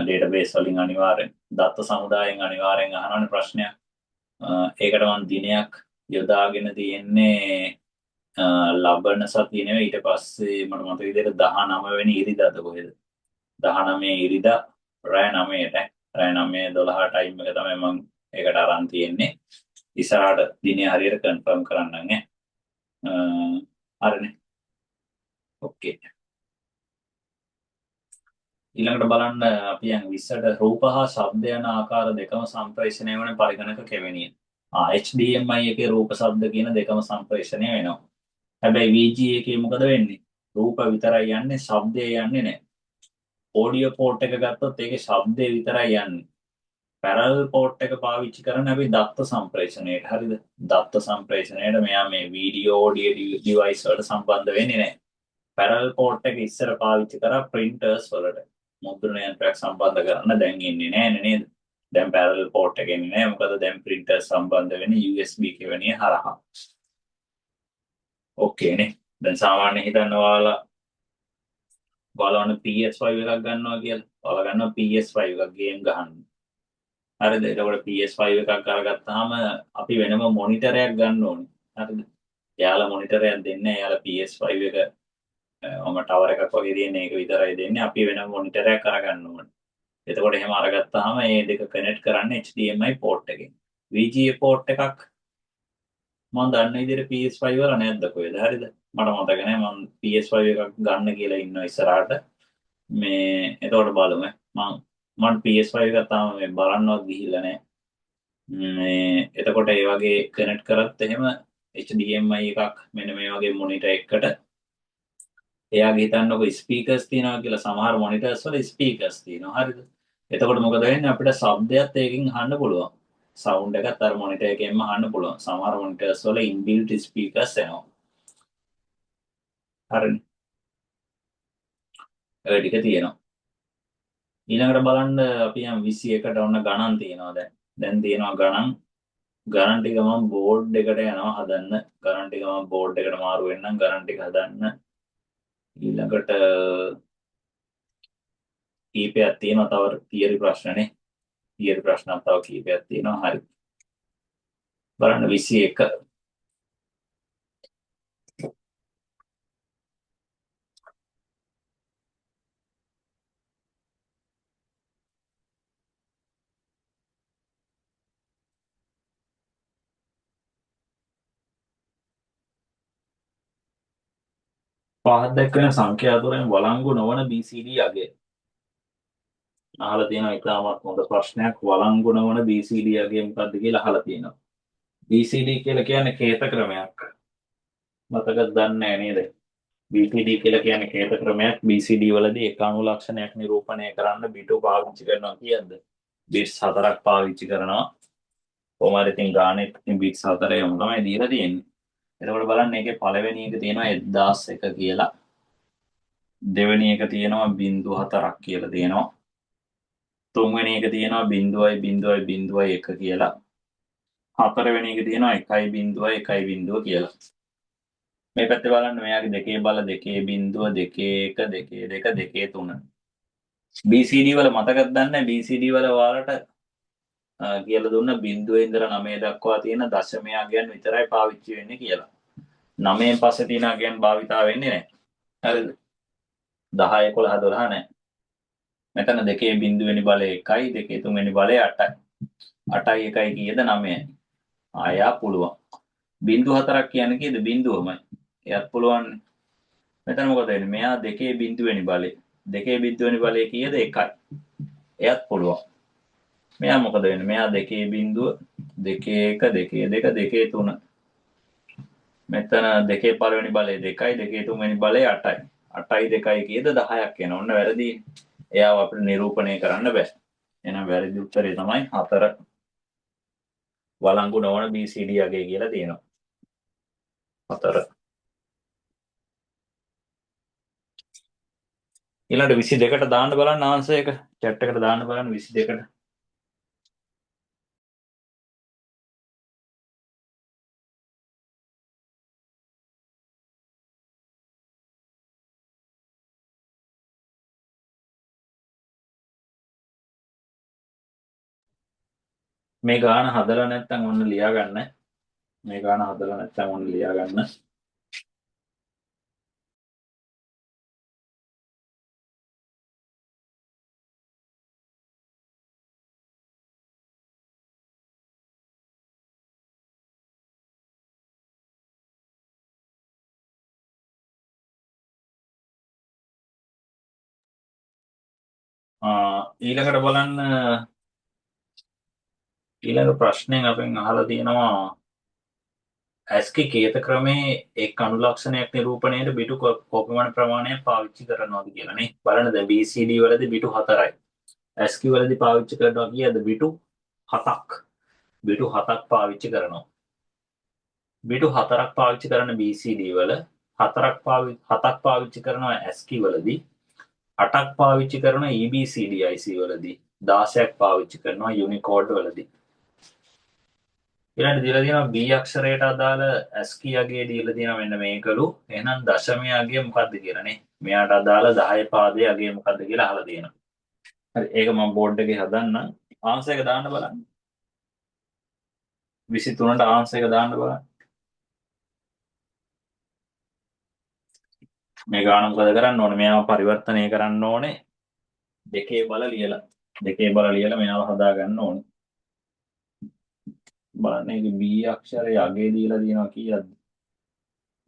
ඩේටාබේස් වලින් අනිවාර්යෙන් දත්ත සමුදායෙන් අනිවාර්යෙන් අහනවනේ ප්‍රශ්නයක්. ඒකට මම දිනයක් යොදාගෙන තියෙන්නේ ලබන සතිය නෙවෙයි ඊට පස්සේ මට මතක විදිහට 19 වෙනි ඉරිදාද කොහෙද 19 ඉරිදා රෑ 9ට රෑ 9:12 ටයිම් එක තමයි මම ඒකට අරන් තියෙන්නේ ඉස්සරහට දිනේ හරියට කන්ෆර්ම් කරන්නම් හරිනේ ඕකේ ඊළඟට බලන්න අපි යන් 20ට රූප හා ශබ්ද යන ආකාර දෙකම සම්ප්‍රේෂණය වන පරිගණක කෙවෙනිය. HDMI එකේ රූප ශබ්ද කියන දෙකම සම්ප්‍රේෂණය වෙනවා. හැබැයි VGA එකේ මොකද වෙන්නේ? රූප විතරයි යන්නේ, ශබ්දය යන්නේ නැහැ. ඔඩියෝ පෝට් එක ගත්තොත් ඒකේ ශබ්දය විතරයි යන්නේ. පැරලල් පෝට් එක පාවිච්චි කරන්නේ අපි දත්ත සම්ප්‍රේෂණයට. හරිද? දත්ත සම්ප්‍රේෂණයට මෙයා මේ වීඩියෝ ඔඩියෝ ඩිවයිස් වලට සම්බන්ධ වෙන්නේ නැහැ. පැරලල් පෝට් එක ඉස්සර පාවිච්චි කරා ප්‍රින්ටර්ස් වලට. මුද්‍රණ යන්ත්‍රයක් සම්බන්ධ කරන්න දැන් ඉන්නේ නැහැ නේද? දැන් පැරලල් පෝට් එක එන්නේ නැහැ. මොකද දැන් ප්‍රින්ටර් සම්බන්ධ වෙන්නේ USB කෙවණිය හරහා. ඕකේ නේ. දැන් සාමාන්‍ය හිතන්න ඔයාලා PS5 එකක් ගන්නවා කියලා. ඔයාලා ගන්නවා PS5 එකක් ගේම් ගහන්න. හරිද? එතකොට PS5 එකක් අරගත්තාම අපි වෙනම මොනිටරයක් ගන්න ඕනේ. හරිද? එයාලා මොනිටරයක් දෙන්නේ නැහැ. එයාලා PS5 එක ටවර් එකක් වගේ තියෙන එක විතරයි දෙන්නේ. අපි වෙනම මොනිටරයක් අරගන්න ඕනේ. එතකොට එහෙම අරගත්තාම මේ දෙක කනෙක්ට් කරන්නේ HDMI පෝට් එකෙන්. VGA පෝට් එකක් මම දන්න විදිහට PS5 වල නැද්ද කොහෙද? හරිද? මට මතක නැහැ මම PS5 එකක් ගන්න කියලා ඉන්නවා ඉස්සරහට. මේ එතකොට බලමු. මම PS5 එක තාම මේ බලන්නවත් ගිහිල්ලා නැහැ. මේ එතකොට ඒ වගේ කනෙක්ට් කරත් එහෙම HDMI එකක් මෙන්න මේ වගේ මොනිටර් එකකට එයාගේ හිතන්නකො ස්පීකර්ස් තියෙනවා කියලා සමහර මොනිටර්ස් වල ස්පීකර්ස් තියෙනවා. හරිද? එතකොට මොකද වෙන්නේ අපිට ශබ්දයක් ඒකෙන් අහන්න පුළුවන්. සවුන්ඩ් එකත් අර මොනිටර් එකෙන්ම අහන්න පුළුවන්. සමහර මොනිටර්ස් වල ඉන්බිල්ට් ස්පීකර්ස් එනවා. හරිනේ. ඒ ටික තියෙනවා. ඊළඟට බලන්න අපි යම් 21ට ඔන්න ගණන් තියෙනවා දැන්. දැන් තියෙනවා ගණන් ටික මම බෝඩ් එකට යනවා හදන්න. ගණන් ටික මම බෝඩ් එකට මාරු වෙන්නම් ගණන් ටික හදන්න. ඊළඟට කීපයක් තියෙනවා තව තියරි ප්‍රශ්නනේ. තියරි ප්‍රශ්නක් තව කීපයක් තියෙනවා. හරි. බලන්න 21 පහත් දැක්වෙන සංඛ්‍යා අතුරෙන් වළංගු නොවන BCD අගය. අහලා තියෙනවා ඉතාමත් හොඳ ප්‍රශ්නයක්. වළංගු නොවන BCD අගය මොකක්ද කියලා අහලා තියෙනවා. BCD කියලා කියන්නේ කේත ක්‍රමයක්. මතකද දන්නේ නේද? BCD කියලා කියන්නේ කේත ක්‍රමයක්. BCD වලදී එක අණු ලක්ෂණයක් නිරූපණය කරන්න බිටු පාවිච්චි කරනවා කියද්ද? බිට්ස් 4ක් පාවිච්චි කරනවා. කොහොම හරි ඉතින් ගානේ ඉතින් බිට්ස් 4 යමු තමයි දීලා තියෙන්නේ. එතකොට බලන්න මේකේ පළවෙනි එක තියෙනවා 1001 කියලා. දෙවෙනි එක තියෙනවා 0.4ක් කියලා තියෙනවා. තුන්වෙනි එක තියෙනවා 0.0.0.1 කියලා. හතරවෙනි එක තියෙනවා 1.1.0 කියලා. මේ පැත්තේ බලන්න මෙයාගේ දෙකේ බල දෙකේ බිඳුව දෙකේ එක දෙකේ දෙක දෙකේ තුන. BCD වල මතකද දන්නේ BCD වල ඔයාලට කියලා දුන්න බිඳුවේ ඉඳලා 9 දක්වා තියෙන දශමය අගයන් විතරයි පාවිච්චි වෙන්නේ කියලා. 9න් පස්සේ තියෙන අගයන් භාවිතා වෙන්නේ නැහැ. හරිද? 10 11 12 නැහැ. මෙතන දෙකේ බිඳුවෙනි බලය 1යි දෙකේ තුන්වෙනි බලය 8යි. 8යි 1යි කීයද 9යි. ආයා පුළුවන්. 0.4ක් කියන්නේ කීයද බිඳුවමයි. එයත් පුළුවන්. මෙතන මොකද වෙන්නේ? මෙයා දෙකේ බිඳුවෙනි බලය. දෙකේ බිඳුවෙනි බලය කීයද 1යි. එයත් පුළුවන්. මෙයා මොකද වෙන්නේ? මෙයා දෙකේ බිඳුව දෙකේ 1 දෙකේ 2 දෙකේ 3. මෙතන දෙකේ පළවෙනි බලය 2යි දෙකේ තුන්වෙනි බලය 8යි. 8යි 2යි කීයද 10ක් වෙනවා. ඔන්න වැරදි. එයාව අපිට නිරූපණය කරන්න බෑ. එහෙනම් වැරදි උත්තරේ තමයි 4. වළංගු නොවන BCD අගය කියලා තියෙනවා. 4. ඊළඟට 22ට දාන්න බලන්න ආන්සර් එක. chat එකට දාන්න බලන්න 22ට. මේ ගාන හදලා නැත්නම් ඔන්න ලියා ගන්න. මේ ගාන හදලා නැත්නම් ඔන්න ලියා ගන්න. ඊළඟට බලන්න ඊළඟ ප්‍රශ්නයෙන් අපෙන් අහලා තියෙනවා ඇස්කි කේත ක්‍රමේ එක් අනුලක්ෂණයක් නිරූපණයට බිටු කොපමණ ප්‍රමාණයක් පාවිච්චි කරනවද කියලා නේ. බලන්න දැන් BCD වලදී බිටු 4යි. ඇස්කි වලදී පාවිච්චි කරනවා කීයද බිටු 7ක්. බිටු 7ක් පාවිච්චි කරනවා. බිටු 4ක් පාවිච්චි කරන BCD වල 7ක් පාවිච්චි කරනවා ASCII වලදී 8ක් පාවිච්චි කරනවා EBCD IC වලදී 16ක් පාවිච්චි කරනවා Unicode වලදී. ඊළඟට දීලා තියෙනවා B අක්ෂරයට අදාළ ASCII අගය දීලා තියෙනවා මෙන්න මේකලු. එහෙනම් දශමය අගය මොකක්ද කියලා නේ. මෙයාට අදාළ 10 පාදයේ අගය මොකක්ද කියලා අහලා තියෙනවා. හරි ඒක මම බෝඩ් එකේ හදන්නම්. ආන්සර් එක දාන්න බලන්න. 23ට ආන්සර් එක දාන්න බලන්න. මේ ගාන මොකද කරන්න ඕනේ? මෙයාව පරිවර්තනය කරන්න ඕනේ. දෙකේ බල ලියලා මෙයාව හදා ගන්න ඕනේ. බලන්න මේක B අක්ෂරය අගේ දීලා තියෙනවා කීයද?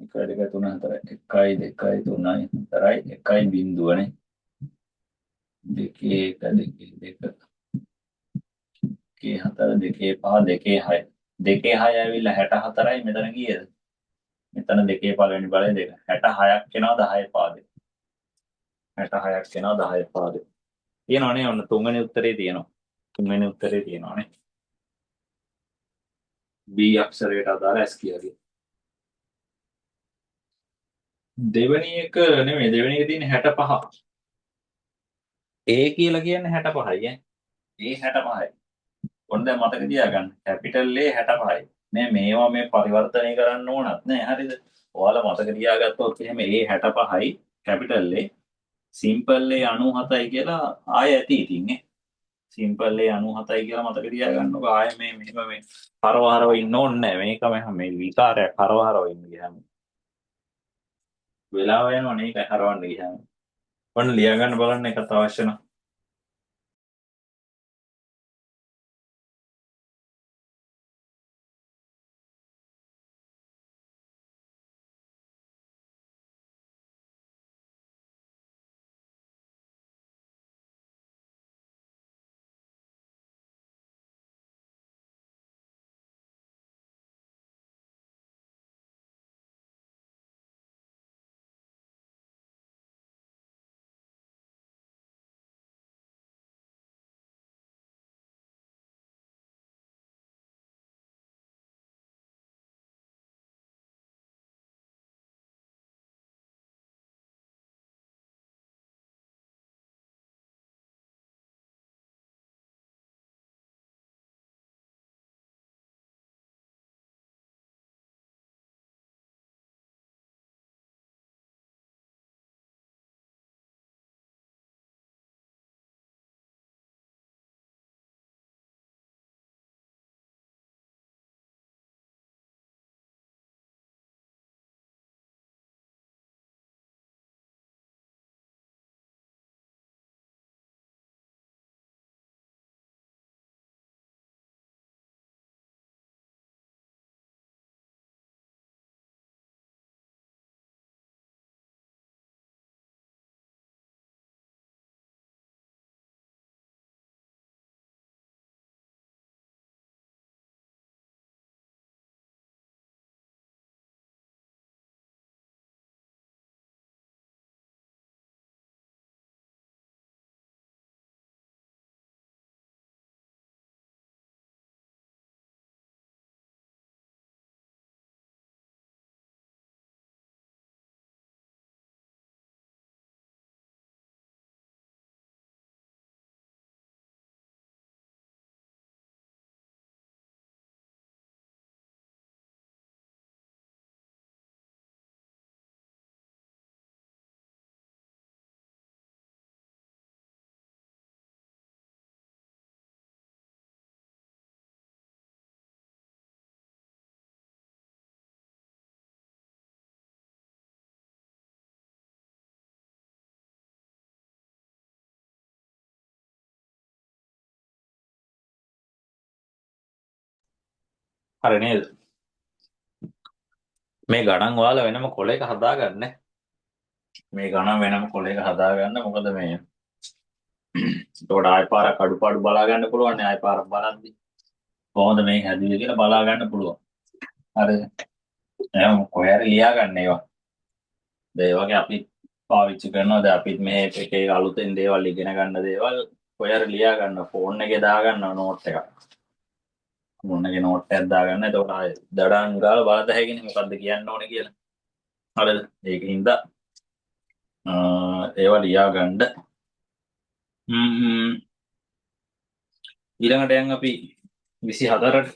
1 2 3 4 1 2 3 4යි 1යි බිඳුවනේ. දෙකේ 1 දෙකේ 2 දෙකේ 4 දෙකේ 5 දෙකේ 6 දෙකේ 6 ඇවිල්ලා 64යි මෙතන කීයද? මෙතන දෙකේ පළවෙනි බලය 2 66ක් එනවා 10 පාදේ. 66ක් එනවා 10 පාදේ. තියෙනවනේ ඔන්න තුන්වෙනි උත්තරේ තියෙනවා. තුන්වෙනි උත්තරේ තියෙනවානේ. B අක්ෂරයට අදාළ S කියගේ. දෙවෙනි එක නෙමෙයි දෙවෙනි එක තියෙන 65. A කියලා කියන්නේ 65යි ඈ. A 65යි. ඔන්න දැන් මතක තියාගන්න. Capital A 65යි. මේවා මේ පරිවර්තනය කරන්න ඕනත් නෑ හරිද? ඔයාලා මතක තියාගත්තොත් එහෙම A 65යි කැපිටල් A සිම්පල් A 97යි කියලා ආය ඇති ඉතින් නේ. සිම්පල් A 97යි කියලා මතක තියාගන්නකො ආය මේ මෙහෙම මේ හරව ඉන්න ඕනේ නෑ. මේක මේ විකාරයක් හරව ඉන්න ගියාම. වෙලාව යනවා නේ ඒක හරවන්න ගියාම. ඔන්න ලියා ගන්න බලන්න එකත් අවශ්‍ය නම් හරි නේද? මේ ගණන් ඔයාලා වෙනම කොලයක හදාගන්න. මේ ගණන් වෙනම කොලයක හදාගන්න. මොකද මේ එතකොට ආය පාරක් අඩුපාඩු බලා ගන්න පුළුවන් නේ. ආය පාරක් බලද්දි කොහොමද මේක හැදුවේ කියලා බලා ගන්න පුළුවන්. හරිද? එහෙනම් කොහේ හරි ලියා ගන්න ඒවා. ඒ වගේ අපි පාවිච්චි කරනවා. දැන් අපිත් මේ එක එක අලුතෙන් දේවල් ඉගෙන ගන්න දේවල් කොහේ හරි ලියා ගන්න. ෆෝන් එකේ දාගන්න නෝට් එකක්. ෆෝන් එකේ නෝට් එකක් දාගන්න. එතකොට ආය දඩං ගාලා බලත හැකිනේ මොකද්ද කියන්න ඕනේ කියලා. හරිද? ඒකින්ද ඒවා ලියා ගන්න. ඊළඟට යන් අපි 24ට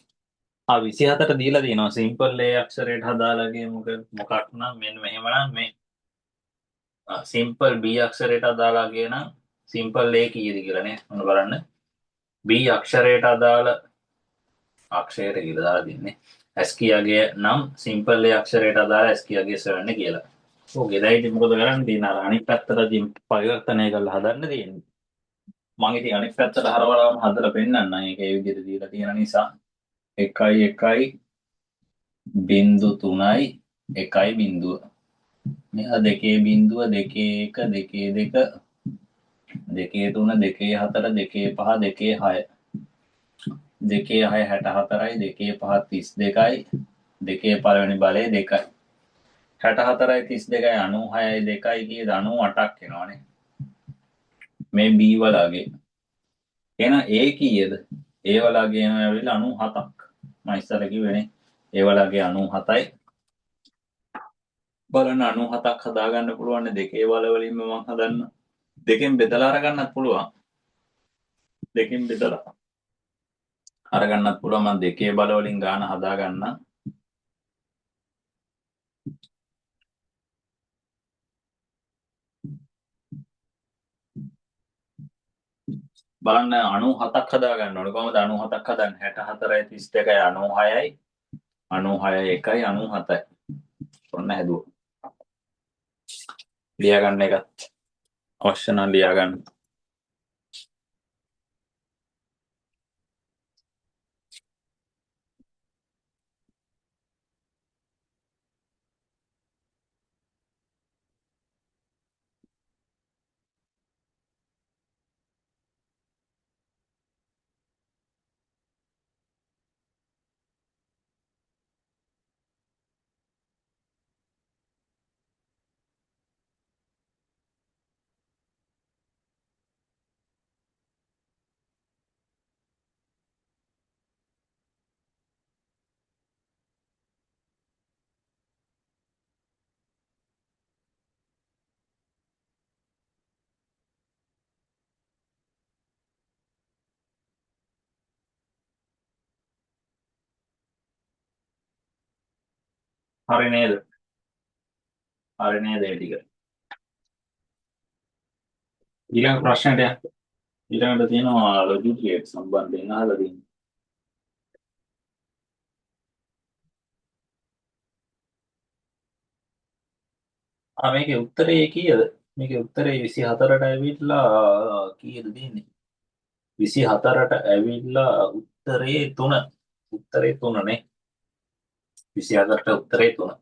24ට දීලා තියෙනවා සිම්පල් ඒ අක්ෂරයට හදාලාගේ මොකක් නම් මෙන්න මෙහෙමනම් මේ සිම්පල් B අක්ෂරයට අදාළාගේ නම් සිම්පල් A කීයද කියලා නේ මොන බලන්න B අක්ෂරයට අදාළ අක්ෂරයට කියලා දාලා තින්නේ S කියාගේ නම් සිම්පල් A අක්ෂරයට අදාළ S කියාගේ සරණ කියලා. ඕකේ දැන් ඉතින් මොකද කරන්නේ තියෙන අර අනිත් පැත්තට පරිවර්තනය කරලා හදන්න තියෙන්නේ. මම ඉතින් අනිත් පැත්තට හරවලාම හදලා පෙන්නන්න. ඒක ඒ විදිහට දීලා තියෙන නිසා 1.1.3යි 1 බිඳුව. මෙහා 2 බිඳුව 2 1 2 2 2 3 2 4 2 5 2 6 2 6 64යි 2 5 32යි 2 පළවෙනි බලය 2යි 64යි 32යි 96යි 2යි කිය 98ක් එනවනේ මේ B වලගේ එහෙනම් A කීයද A වලගේ එනවා ඇවිල්ලා 97ක් මම ඉස්සර කිව්වනේ A වලගේ 97යි බලන්න 97ක් හදාගන්න පුළුවන් දෙකේ වල වලින්ම මම හදන්න දෙකෙන් බෙදලා අරගන්නත් පුළුවන් දෙකෙන් බෙදලා අරගන්නත් පුළුවන් මම දෙකේ බල වලින් ගාන හදාගන්න බලන්න 97ක් හදාගන්න ඕනේ කොහමද 97ක් හදන්නේ 64යි 32යි 96යි 96යි 1යි 97යි ඔන්න හැදුවා ලියා ගන්න එකත් අවශ්‍ය නම් ලියා ගන්න හරි නේද හරි නේද ඒ ටික ඊළඟ ප්‍රශ්නයට ඊළඟට තියෙනවා ලොජික් ගේට් සම්බන්ධයෙන් අහලා තියෙනවා මේකේ උත්තරේ කීයද මේකේ උත්තරේ 24ට ඇවිල්ලා කීයද දෙන්නේ 24ට ඇවිල්ලා උත්තරේ 3 උත්තරේ 3 නේ 24ට උත්තරේ 3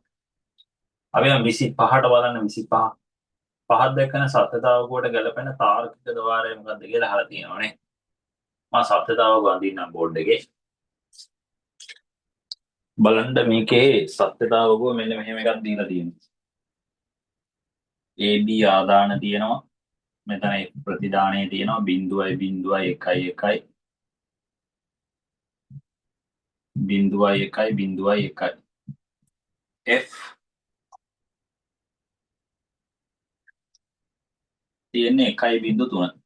අපි නම් 25ට බලන්න 25 පහත් දැක්කන සත්‍යතාවකයට ගැලපෙන තාර්කික ద్వාරය මොකක්ද කියලා අහලා තියෙනවානේ මම සත්‍යතාවක අඳින්නම් බෝඩ් එකේ බලන්න මේකේ සත්‍යතාවකව මෙන්න මෙහෙම එකක් දීලා තියෙනවා AB ආදාන තියෙනවා මෙතන ප්‍රතිදානයේ තියෙනවා 0.01 0.1 F තියෙන්නේ 1.3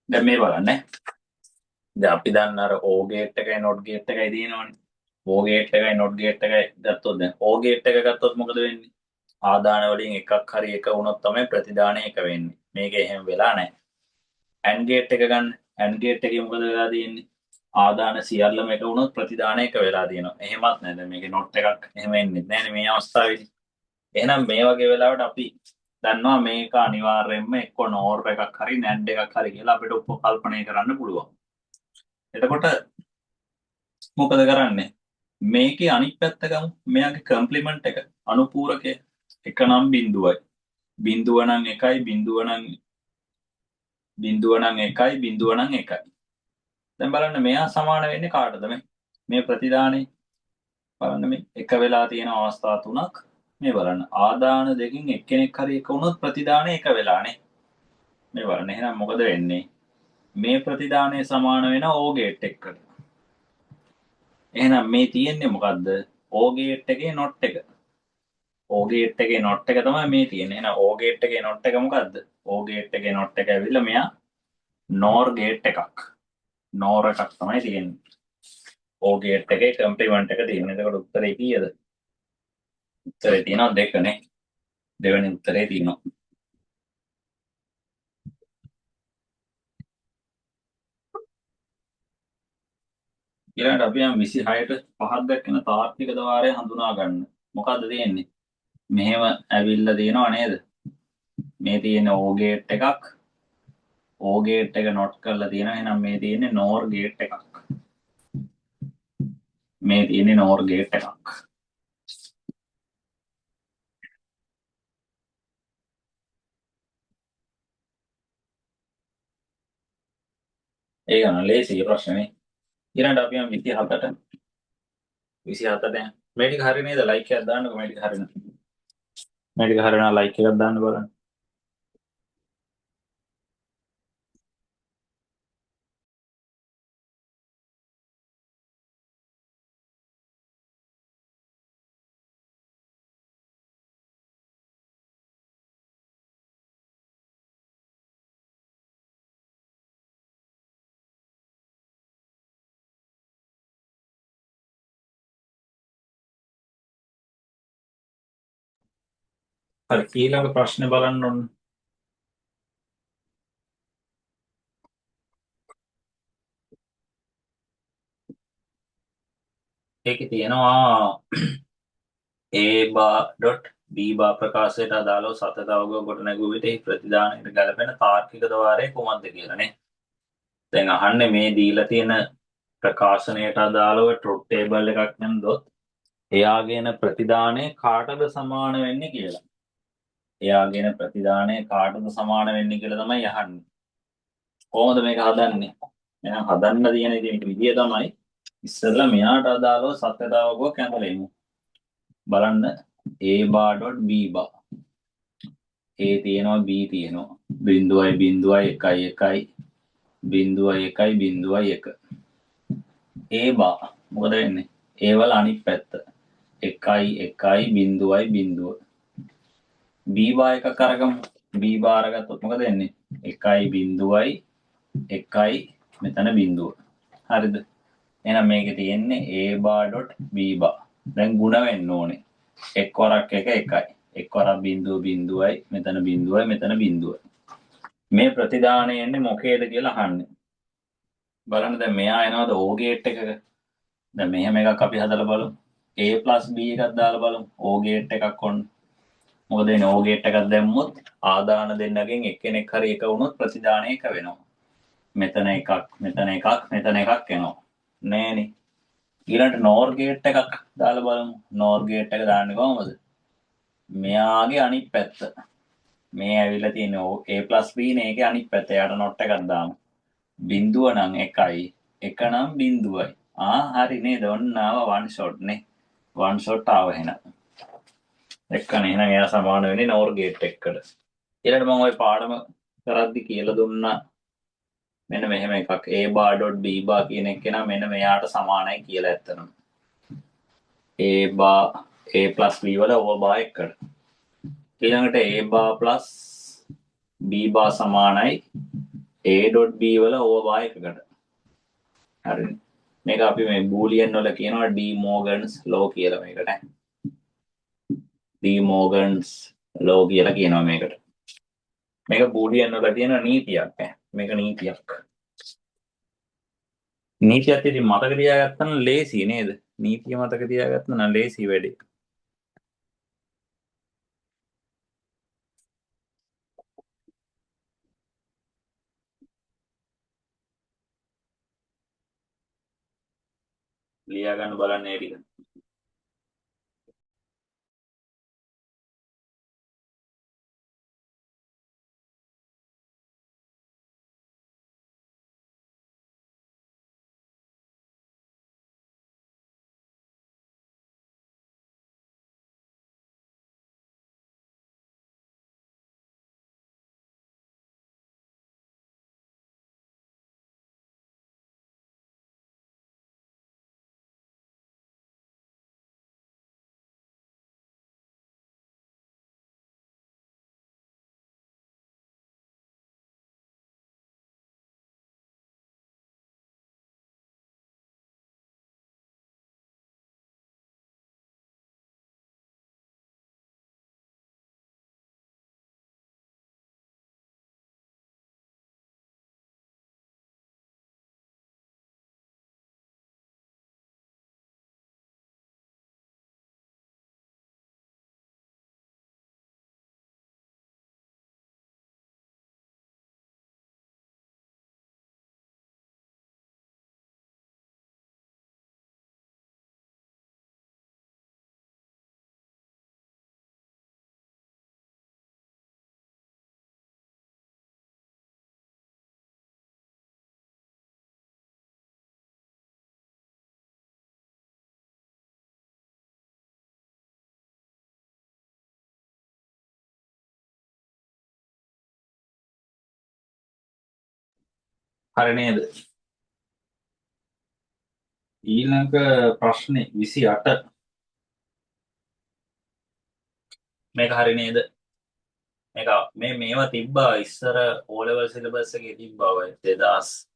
දැන් මේ බලන්න දැන් අපි දන්න අර O ගේට් එකයි not ගේට් එකයි තියෙනවනේ O ගේට් එකයි not ගේට් එකයි ගත්තොත් දැන් O ගේට් එක ගත්තොත් මොකද වෙන්නේ ආදාන වලින් එකක් හරි එක වුණොත් තමයි ප්‍රතිදානය එක වෙන්නේ මේක එහෙම වෙලා නැහැ AND ගේට් එක ගන්න AND ගේට් එකේ මොකද වෙලා තියෙන්නේ ආදාන සියල්ලම එක වුණොත් ප්‍රතිදානය එක වෙලා තියෙනවා එහෙමත් නැහැ දැන් මේකේ not එකක් එහෙම එන්නේ නැහැ මේ අවස්ථාවේදී එහෙනම් මේ වගේ වෙලාවට අපි දන්නවා මේක අනිවාර්යයෙන්ම එක්ක NOR එකක් හරි NAND එකක් හරි කියලා අපිට උපකල්පනය කරන්න පුළුවන් එතකොට මොකද කරන්නේ? මේකේ අනිත් පැත්ත ගමු. මෙයාගේ කම්ප්ලිමන්ට් එක අනුපූරකය එක නම් බිඳුවයි. බිඳුව නම් එකයි බිඳුව නම් එකයි බිඳුව නම් එකයි. දැන් බලන්න මෙයා සමාන වෙන්නේ කාටද මේ ප්‍රතිදානේ බලන්න මේ එක වෙලා තියෙන අවස්ථා තුනක් මේ බලන්න ආදාන දෙකකින් එක්කෙනෙක් හරි එක වුණොත් ප්‍රතිදානේ එක වෙලානේ මේ බලන්න එහෙනම් මොකද වෙන්නේ මේ ප්‍රතිදානේ සමාන වෙන O ගේට් එකකට එහෙනම් මේ තියෙන්නේ මොකද්ද O ගේට් එකේ නොට් එක O ගේට් එකේ නොට් එක තමයි මේ තියෙන්නේ එහෙනම් O ගේට් එකේ නොට් එක මොකද්ද O ගේට් එකේ නොට් එක ඇවිල්ලා මෙයා NOR ගේට් එකක් NOR එකක් තමයි තියෙන්නේ O ගේට් එකේ කම්ප්ලිමන්ට් එක තියෙනවා එතකොට උත්තරේ කීයද උත්තරේ තියෙනවා දෙකනේ දෙවෙනි උත්තරේ තියෙනවා ඊළඟට අපි යම් 26ට පහක් දක්වන තාර්කික ద్వාරය හඳුනා ගන්න. මොකද්ද තියෙන්නේ? මෙහෙම ඇවිල්ලා තියෙනව නේද? මේ තියෙන O ගේට් එකක්. O ගේට් එක නොට් කරලා තියෙනවා. එහෙනම් මේ තියෙන්නේ NOR ගේට් එකක්. මේ තියෙන්නේ NOR ගේට් එකක්. ඒක නම් ලේසි ප්‍රශ්නේ. ඊළඟට අපි යම් 27ට 27ට මේ ටික හරි නේද? ලයික් එකක් දාන්නකෝ මේ ටික හරින. මේ ටික හරිනා ලයික් එකක් දාන්න බලන්න. හරි ඊළඟ ප්‍රශ්නේ බලන්න ඕන. ඒකේ තියෙනවා A bar dot B bar ප්‍රකාශයට අදාළව සතත අවගව ගොඩනැගූ විට එහි ප්‍රතිදානයට ගැලපෙන තාර්කික ద్వාරය කුමක්ද කියලානේ. දැන් අහන්නේ මේ දීලා තියෙන ප්‍රකාශනයට අදාළව ට්‍රුත් ටේබල් එකක් නැන්දොත් එයාගෙන ප්‍රතිදානය කාටද සමාන වෙන්නේ කියලා. එයාගෙන ප්‍රතිදානය කාටද සමාන වෙන්නේ කියලා තමයි අහන්නේ. කොහොමද මේක හදන්නේ? එහෙනම් හදන්න තියෙන ඉතින් විදිය තමයි ඉස්සෙල්ලා මෙයාට අදාළව සත්‍යතාවකව කැඳලෙමු. බලන්න A bar dot B bar A තියෙනවා B තියෙනවා බිඳුවයි බිඳුවයි එකයි එකයි බිඳුවයි එකයි බිඳුවයි එක A bar මොකද වෙන්නේ A වල අනිත් පැත්ත එකයි එකයි බිඳුවයි බිඳුව B bar එකක් අරගමු B bar අරගත්තොත් මොකද වෙන්නේ එකයි බිඳුවයි එකයි මෙතන බිඳුව හරිද එහෙනම් මේකේ තියෙන්නේ A bar dot B bar දැන් ಗುಣ වෙන්න ඕනේ එක් වරක් එක එකයි එක් වරක් බිඳුව බිඳුවයි මෙතන බිඳුවයි මෙතන බිඳුවයි මේ ප්‍රතිදානය එන්නේ මොකේද කියලා අහන්නේ බලන්න දැන් මෙයා එනවාද O ගේට් එකක දැන් මෙහෙම එකක් අපි හදලා බලමු A + B එකක් දාලා බලමු O ගේට් එකක් ඔන්න මොකද එන්නේ O ගේට් එකක් දැම්මොත් ආදාන දෙන්නගෙන් එක්කෙනෙක් හරි එක වුණොත් ප්‍රතිදානය එක වෙනවා මෙතන එකක් මෙතන එකක් මෙතන එකක් එනවා නෑනේ ඊළඟට NOR ගේට් එකක් දාලා බලමු NOR ගේට් එක දාන්නේ කොහමද මෙයාගේ අනිත් පැත්ත මේ ඇවිල්ලා තියෙන A + B නේ ඒකේ අනිත් පැත්ත යාට නොට් එකක් දාමු බිඳුව නම් එකයි එක නම් බිඳුවයි හරි නේද ඔන්න ආව වන් ෂොට් නේ වන් ෂොට් ආව එහෙනම් එක්කනේ එහෙනම් එයා සමාන වෙන්නේ NOR ගේට් එකකට ඊළඟට මම ওই පාඩම කරද්දි කියලා දුන්නා මෙන්න මෙහෙම එකක් A bar dot B bar කියන එක නම් මෙන්න මෙයාට සමානයි කියලා ඇත්තනම් A bar A plus B වල O bar එකට ඊළඟට A bar plus B bar සමානයි A dot B වල O bar එකකට හරිද මේක අපි මේ බූලියන් වල කියනවා ඩී මෝගන්ස් ලෝ කියලා මේකට ඩී මෝගන්ස් ලෝ කියලා කියනවා මේකට මේක බූලියන් වල තියෙන නීතියක් මේක නීතියක් නීතියක් ඉතින් මතක තියාගත්තම ලේසි නේද නීතිය මතක තියාගත්තා නම් ලේසි වැඩේ ලියා ගන්න බලන්න ඒ ටික. හරි නේද? ඊළඟ ප්‍රශ්නේ 28. මේක හරි නේද? මේවා තිබ්බා ඉස්සර O level syllabus එකේ තිබ්බා ඔය 2000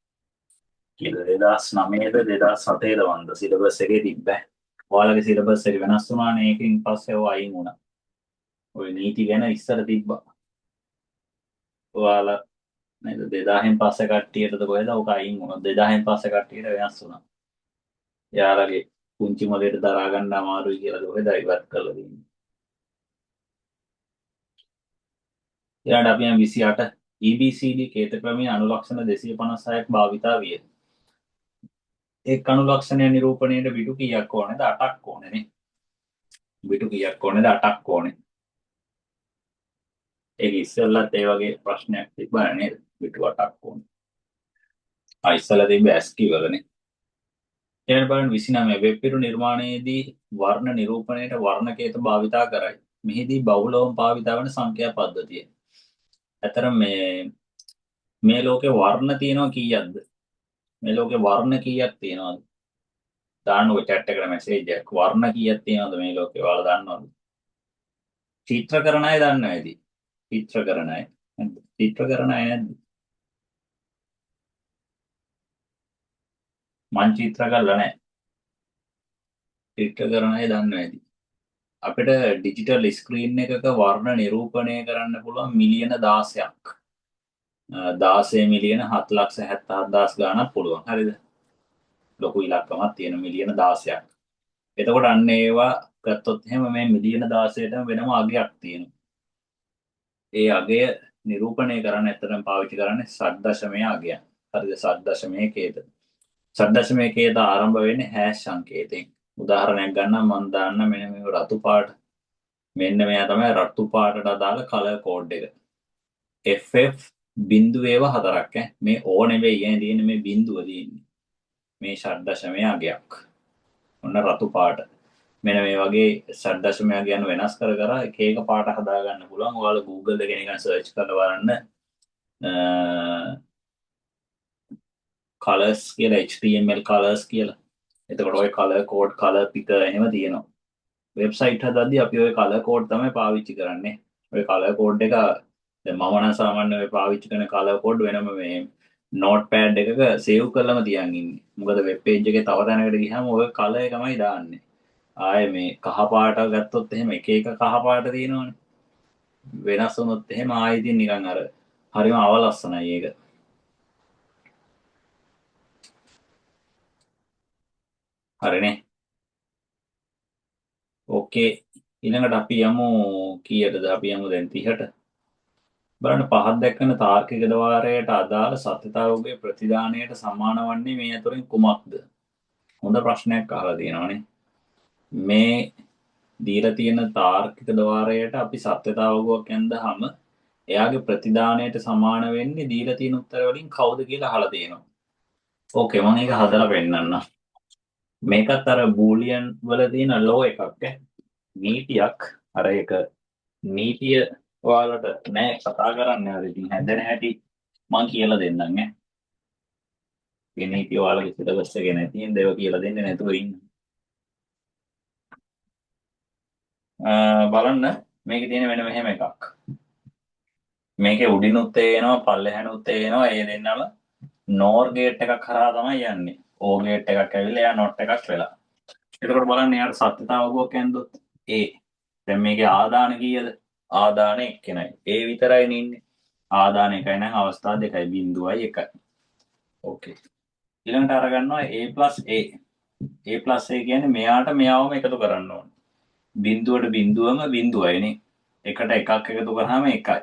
කීයද 2009ද 2007ද වන්ද සිලබස් එකේ තිබ්බා. ඔයාලගේ සිලබස් එක වෙනස් වුණානේ ඒකෙන් පස්සේ ඔය අයින් වුණා. ඔය නීති ගැන ඉස්සර තිබ්බා. ඔයාලා නේද 2000න් පස්සේ කට්ටියටද කොහෙද ඔක අයින් වුණා. 2000න් පස්සේ කට්ටියට වෙනස් වුණා. යාළුවගේ පුංචි මොලේට දරා ගන්න අමාරුයි කියලා කොහෙද ඉවත් කරලා දෙන්නේ. ඊළඟට අපි යන 28 EBCD කේත ක්‍රමයේ අනුලක්ෂණ 256ක් භාවිතා විය. එක් අනුලක්ෂණය නිරූපණයට බිටු කීයක් ඕනේද? 8ක් ඕනේනේ. බිටු කීයක් ඕනේද? 8ක් ඕනේ. ඒක ඉස්සෙල්ලත් ඒ වගේ ප්‍රශ්නයක් තිබ්බා නේද? බිටු 8ක් ඕනේ. ඉස්සෙල්ලා තිබ්බ ASCII වලනේ. ඊළඟ බලන්න 29 වෙබ් පිටු නිර්මාණයේදී වර්ණ නිරූපණයට වර්ණකේත භාවිතා කරයි. මෙහිදී බහුලවම භාවිතා වන සංඛ්‍යා පද්ධතිය. ඇතර මේ ලෝකේ වර්ණ තියෙනවා කීයක්ද? මේ ලෝකේ වර්ණ කීයක් තියෙනවද? දාන්න ඔය chat එකට මැසේජ් එකක්. වර්ණ කීයක් තියෙනවද මේ ලෝකේ? ඔයාලා දන්නවද? චිත්‍ර කරන අය දන්නවා ඇති. චිත්‍ර කරන අය. චිත්‍ර කරන අය නැද්ද? මං චිත්‍ර කරලා නැහැ. චිත්‍ර කරන අය දන්නවා ඇති. අපිට ඩිජිටල් ස්ක්‍රීන් එකක වර්ණ නිරූපණය කරන්න පුළුවන් මිලියන 16ක්. 16 මිලියන 7,77,000 ගාණක් පුළුවන්. හරිද? ලොකු ඉලක්කමක් තියෙන මිලියන 16ක්. එතකොට අන්න ඒවා ගත්තොත් එහෙම මේ මිලියන 16ටම වෙනම අගයක් තියෙනවා. ඒ අගය නිරූපණය කරන්න ඇත්තටම පාවිච්චි කරන්නේ ෂඩ්දශමයේ අගයන්. හරිද? ෂඩ්දශමයේ කේත. ෂඩ්දශමයේ කේත ආරම්භ වෙන්නේ හෑෂ් සංකේතයෙන්. උදාහරණයක් ගන්නම් මම දාන්න මෙන්න මේ රතු පාට. මෙන්න මෙයා තමයි රතු පාටට අදාළ කලර් කෝඩ් එක. FF බිඳුවේව 4ක් මේ ඕ නෙවෙයි තියෙන්නේ මේ බිඳුව තියෙන්නේ. මේ ෂඩ්දශමයේ අගයක්. ඔන්න රතු පාට. මෙන්න මේ වගේ ෂඩ්දශමයේ අගයන් වෙනස් කර කර එක එක පාට හදා ගන්න පුළුවන්. ඔයාලා Google එකේ නිකන් සර්ච් කරලා බලන්න colors කියලා HTML colors කියලා. එතකොට ඔය color code color picker එහෙම තියෙනවා. වෙබ්සයිට් හදද්දී අපි ඔය color code තමයි පාවිච්චි කරන්නේ. ඔය color code එක දැන් මම නම් සාමාන්‍යයෙන් ඔය පාවිච්චි කරන color code වෙනම මේ notepad එකක save කරලම තියන් ඉන්නේ. මොකද වෙබ් page එකේ තව තැනකට ගියාම ඔය color එකමයි දාන්නේ. ආයේ මේ කහ පාට ගත්තොත් එහෙම එක එක කහ පාට තියෙනවනේ. වෙනස් වුණොත් එහෙම ආයෙ ඉතින් නිකන් අර හරිම අවලස්සනයි ඒක. හරිනේ. ඕකේ ඊළඟට අපි යමු කීයටද? අපි යමු දැන් 30ට. බලන්න පහත් දැක්කන තාර්කික ද්වාරයට අදාළ සත්‍යතාවගේ ප්‍රතිදානයට සමාන වන්නේ මේ අතරින් කුමක්ද? හොඳ ප්‍රශ්නයක් අහලා තියෙනවානේ. මේ දීලා තියෙන තාර්කික ద్వාරයට අපි සත්‍යතාවකුවක් යන්දහම එයාගේ ප්‍රතිදානයට සමාන වෙන්නේ දීලා තියෙන උත්තර වලින් කවුද කියලා අහලා තියෙනවා. ඕකේ මම ඒක හදලා පෙන්නන්න. මේකත් අර බූලියන් වල තියෙන ලෝ එකක් නීතියක්. අර ඒක නීතිය ඔයාලට නෑ කතා කරන්න. අර ඉතින් හැදෙන හැටි මම කියලා දෙන්නම් ඈ. ඒ නීතිය ඔයාලගේ සිලබස් එකේ නැති හින්දා ඒවා කියලා දෙන්නේ නැතුව ඉන්න. බලන්න මේකේ තියෙන වෙන මෙහෙම එකක්. මේකේ උඩිනුත් එනවා පල්ලෙහැනුත් එනවා. ඒ දෙන්නම නෝර් ගේට් එකක් කරා තමයි යන්නේ. ඕ ගේට් එකක් ඇවිල්ලා එයා නොට් එකක් වෙලා. එතකොට බලන්න යාට සත්‍යතාවකයක් ඇන්දොත් ඒ දැන් මේකේ ආදාන කීයද? ආදාන එක්කෙනයි. ඒ විතරයි ඉන්නේ. ආදාන එකයි නම් අවස්ථා දෙකයි 0යි 1යි. ඕකේ. ඊළඟට අරගන්නවා a+a. a+a කියන්නේ මෙයාට මෙයාවම එකතු කරන්න ඕනේ. බිඳුවට බිඳුවම බිඳුවයිනේ. එකට එකක් එකතු කරාම එකයි.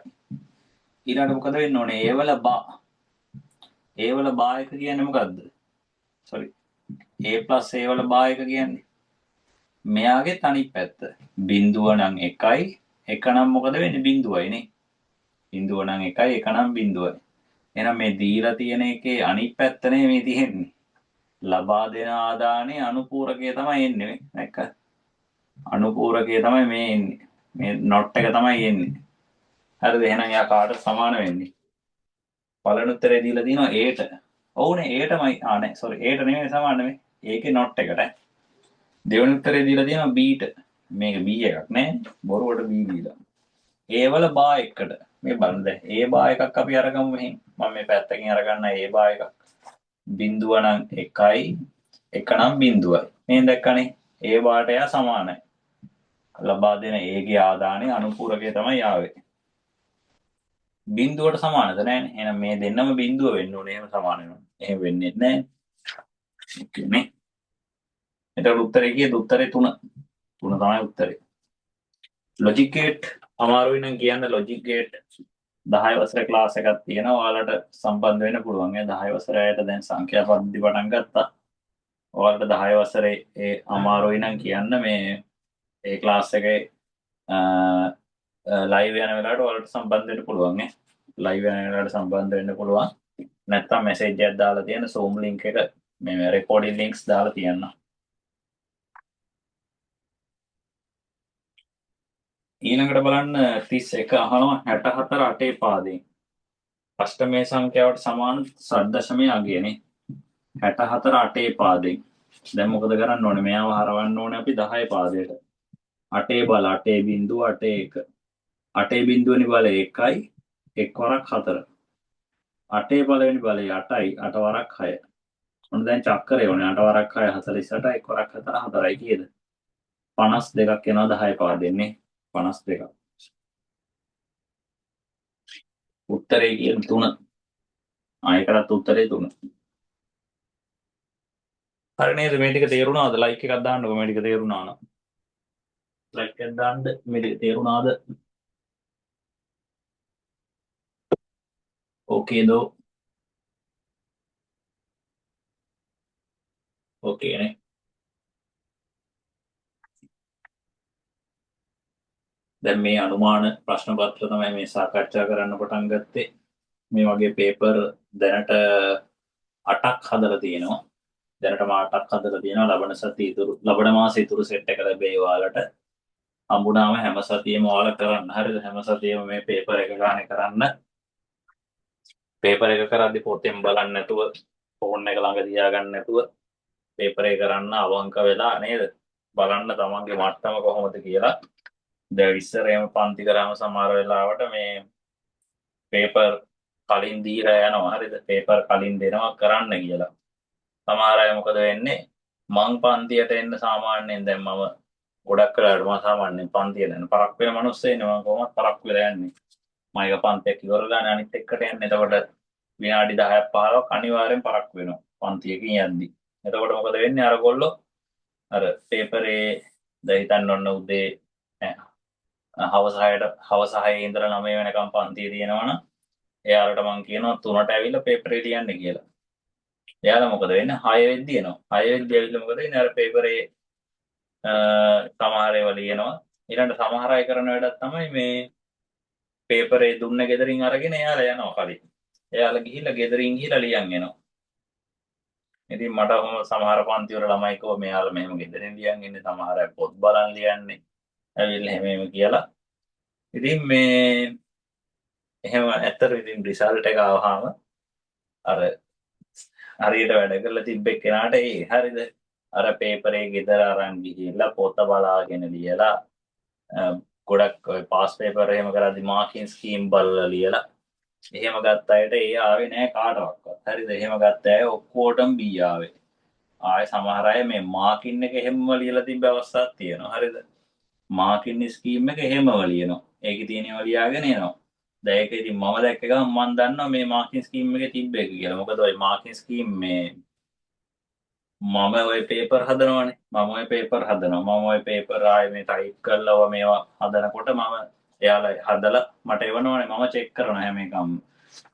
ඊළඟට මොකද වෙන්න ඕනේ? ඒවල බා. ඒවල බා එක කියන්නේ මොකද්ද? sorry. a+a වල බා එක කියන්නේ මෙයාගේ අනිත් පැත්ත. බිඳුව නම් එකයි. එක නම් මොකද වෙන්නේ? බිඳුවයිනේ. බිඳුව නම් එකයි එක නම් බිඳුවයි. එහෙනම් මේ දීලා තියෙන එකේ අනිත් පැත්තනේ මේ තියෙන්නේ. ලබා දෙන ආදානයේ අනුපූරකය තමයි එන්නේ මේක. අනුපූරකය තමයි මේ එන්නේ. මේ නොට් එක තමයි එන්නේ. හරිද? එහෙනම් යා කාටද සමාන වෙන්නේ? පළවෙනි උත්තරේ දීලා තියෙනවා A ට. ඔව්නේ A ටමයි. නෑ sorry A ට නෙමෙයි සමාන නෙමෙයි. ඒකේ නොට් එකට. දෙවෙනි උත්තරේ දීලා තියෙනවා B ට. මේක B එකක් නේ. බොරුවට B දීලා. A වල බා එකට. මේ බලන්න දැන් A බා එකක් අපි අරගමු මෙහෙන්. මම මේ පැත්තකින් අරගන්න A බා එකක්. බිඳුව නම් 1යි 1 නම් බිඳුවයි. මේ දැක්කනේ A බාට යා සමානයි. ලබා දෙන A ගේ ආදානයේ අනුපූරකය තමයි ආවේ. බිඳුවට සමානද නැහැනේ. එහෙනම් මේ දෙන්නම බිඳුව වෙන්න ඕනේ. එහෙම සමාන වෙනවා. එහෙම වෙන්නේ නැහැ. ඕකේ නේ. එතකොට උත්තරේ කීයද? උත්තරේ 3. 3 තමයි උත්තරේ. ලොජික් ගේට් අමාරුයි නම් කියන්න ලොජික් ගේට් 10 වසරේ ක්ලාස් එකක් තියෙනවා. ඔයාලට සම්බන්ධ වෙන්න පුළුවන්. ඒ 10 වසරේට දැන් සංඛ්‍යා පද්ධති පටන් ගත්තා. ඔයාලට 10 වසරේ ඒ අමාරුයි නම් කියන්න මේ ඒ ක්ලාස් එකේ ලයිව් යන වෙලාවට ඔයාලට සම්බන්ධ වෙන්න පුළුවන් නේ. ලයිව් යන වෙලාවට සම්බන්ධ වෙන්න පුළුවන්. නැත්නම් මෙසේජ් එකක් දාලා තියෙන Zoom link එක මේ රෙකෝඩින් ලින්ක්ස් දාලා තියන්න. ඊළඟට බලන්න 31 අහනවා 64 අටේ පාදයෙන්. අෂ්ටමේ සංඛ්‍යාවට සමාන සද්දශමය අගයනේ. 64 අටේ පාදයෙන්. දැන් මොකද කරන්න ඕනේ? මෙයාව හරවන්න ඕනේ අපි 10 පාදයට. 8 බල 8 බිඳුව 8 1. 8 බිඳුවනි බලය 1යි 1 වරක් 4. 8 පළවෙනි බලය 8යි 8 වරක් 6. ඔන්න දැන් චක්‍රය ඕනේ 8 වරක් 6 48 1 වරක් 4 4යි කීයද? 52ක් එනවා 10 පාදෙන්නේ 52ක්. උත්තරේ කියන 3. ආයකරත් උත්තරේ 3. හරි නේද? මේ ටික තේරුණාද? ලයික් එකක් දාන්නකො මේ ටික තේරුණා නම්. ලයික් එකක් දාන්න මේ ටික තේරුණාද? ඕකේ දෝ. ඕකේ නේ. දැන් මේ අනුමාන ප්‍රශ්න පත්‍ර තමයි මේ සාකච්ඡා කරන්න පටන් ගත්තේ. මේ වගේ පේපර් දැනට 8ක් හදලා තියෙනවා. දැනටම 8ක් හදලා තියෙනවා. ලබන මාසේ ඉතුරු සෙට් එක ලැබෙයි ඔයාලට. හම්බුනාම හැම සතියෙම ඔයාලා කරන්න. හරිද? හැම සතියෙම මේ පේපර් එක ගානේ කරන්න. පේපර් එක කරද්දි පොතෙන් බලන්න නැතුව ෆෝන් එක ළඟ තියාගන්න නැතුව පේපර් එක කරන්න අවංක වෙලා නේද? බලන්න තමන්ගේ මට්ටම කොහොමද කියලා. දැන් ඉස්සර එහෙම පන්ති කරාම සමහර වෙලාවට මේ පේපර් කලින් දීලා යනවා. හරිද? පේපර් කලින් දෙනවා කරන්න කියලා. සමහර අය මොකද වෙන්නේ? මං පන්තියට එන්න සාමාන්‍යයෙන් දැන් මම ගොඩක් වෙලාවට මම සාමාන්‍යයෙන් පන්තියට යන පරක් වෙන මිනිස්සෙන්නේ. මම කොහොමද පරක් වෙලා යන්නේ? මම එක පන්තියක් ඉවරලානේ අනිත් එක්කට යන්නේ. එතකොට විනාඩි 10ක් 15ක් අනිවාර්යෙන් පරක් වෙනවා පන්තියකින් යද්දි. එතකොට මොකද වෙන්නේ? අර ගොල්ලෝ අර පේපරේ දැන් හිතන්න ඔන්න උදේ හවස 6 ඉඳලා 9 වෙනකම් පන්තිය තියෙනවනම් එයාලට මං කියනවා 3ට ඇවිල්ලා පේපරේ ලියන්න කියලා. එයාලා මොකද වෙන්නේ 6 වෙද්දි එනවා. 6 වෙද්දි ඇවිල්ලා මොකද වෙන්නේ අර පේපරේ සමහර ඒවා ලියනවා. ඊළඟට සමහර අය කරන වැඩක් තමයි මේ පේපරේ දුන්න ගෙදරින් අරගෙන එයාලා යනවා කලින්. එයාලා ගිහිල්ලා ගෙදරින් ගිහිල්ලා ලියන් එනවා. ඉතින් මට ඔහොම සමහර පන්ති වල ළමයි කෝ මෙයාලා මෙහෙම ගෙදරින් ලියන් ඉන්නේ සමහර අය පොත් බලන් ලියන්නේ. ඇවිල්ලා එහෙම කියලා. ඉතින් මේ එහෙම ඇත්තට ඉතින් රිසල්ට් එක ආවහම අර හරියට වැඩ කරලා තිබ්බ කෙනාට හරිද අර පේපරේ ගෙදර අරන් ගිහිල්ලා පොත බලාගෙන ලියලා ගොඩක් ඔය පාස් පේපර් එහෙම කරද්දි මාකින් ස්කීම් බලලා ලියලා එහෙම ගත්ත අයට ආවේ නෑ කාටවත්. හරිද? එහෙම ගත්ත අය ඔක්කොටම B ආවේ. ආයේ සමහර අය මේ මාකින් එක එහෙමම ලියලා තිබ්බ අවස්ථාවක් තියෙනවා. හරිද? මාකින් ස්කීම් එක එහෙමම ලියනවා. ඒකේ තියෙනවා ලියාගෙන එනවා. දැන් ඒක ඉතින් මම දැක්ක ගමන් මම දන්නවා මේ මාකින් ස්කීම් එකේ තිබ්බ එක කියලා. මොකද ওই මාකින් ස්කීම් මේ මම ওই පේපර් හදනවානේ. මම ওই පේපර් හදනවා. මම ওই පේපර් ආයේ මේ ටයිප් කරලා මේවා හදනකොට මම එයාලා හදලා මට එවනවානේ. මම චෙක් කරනවා හැම එකම.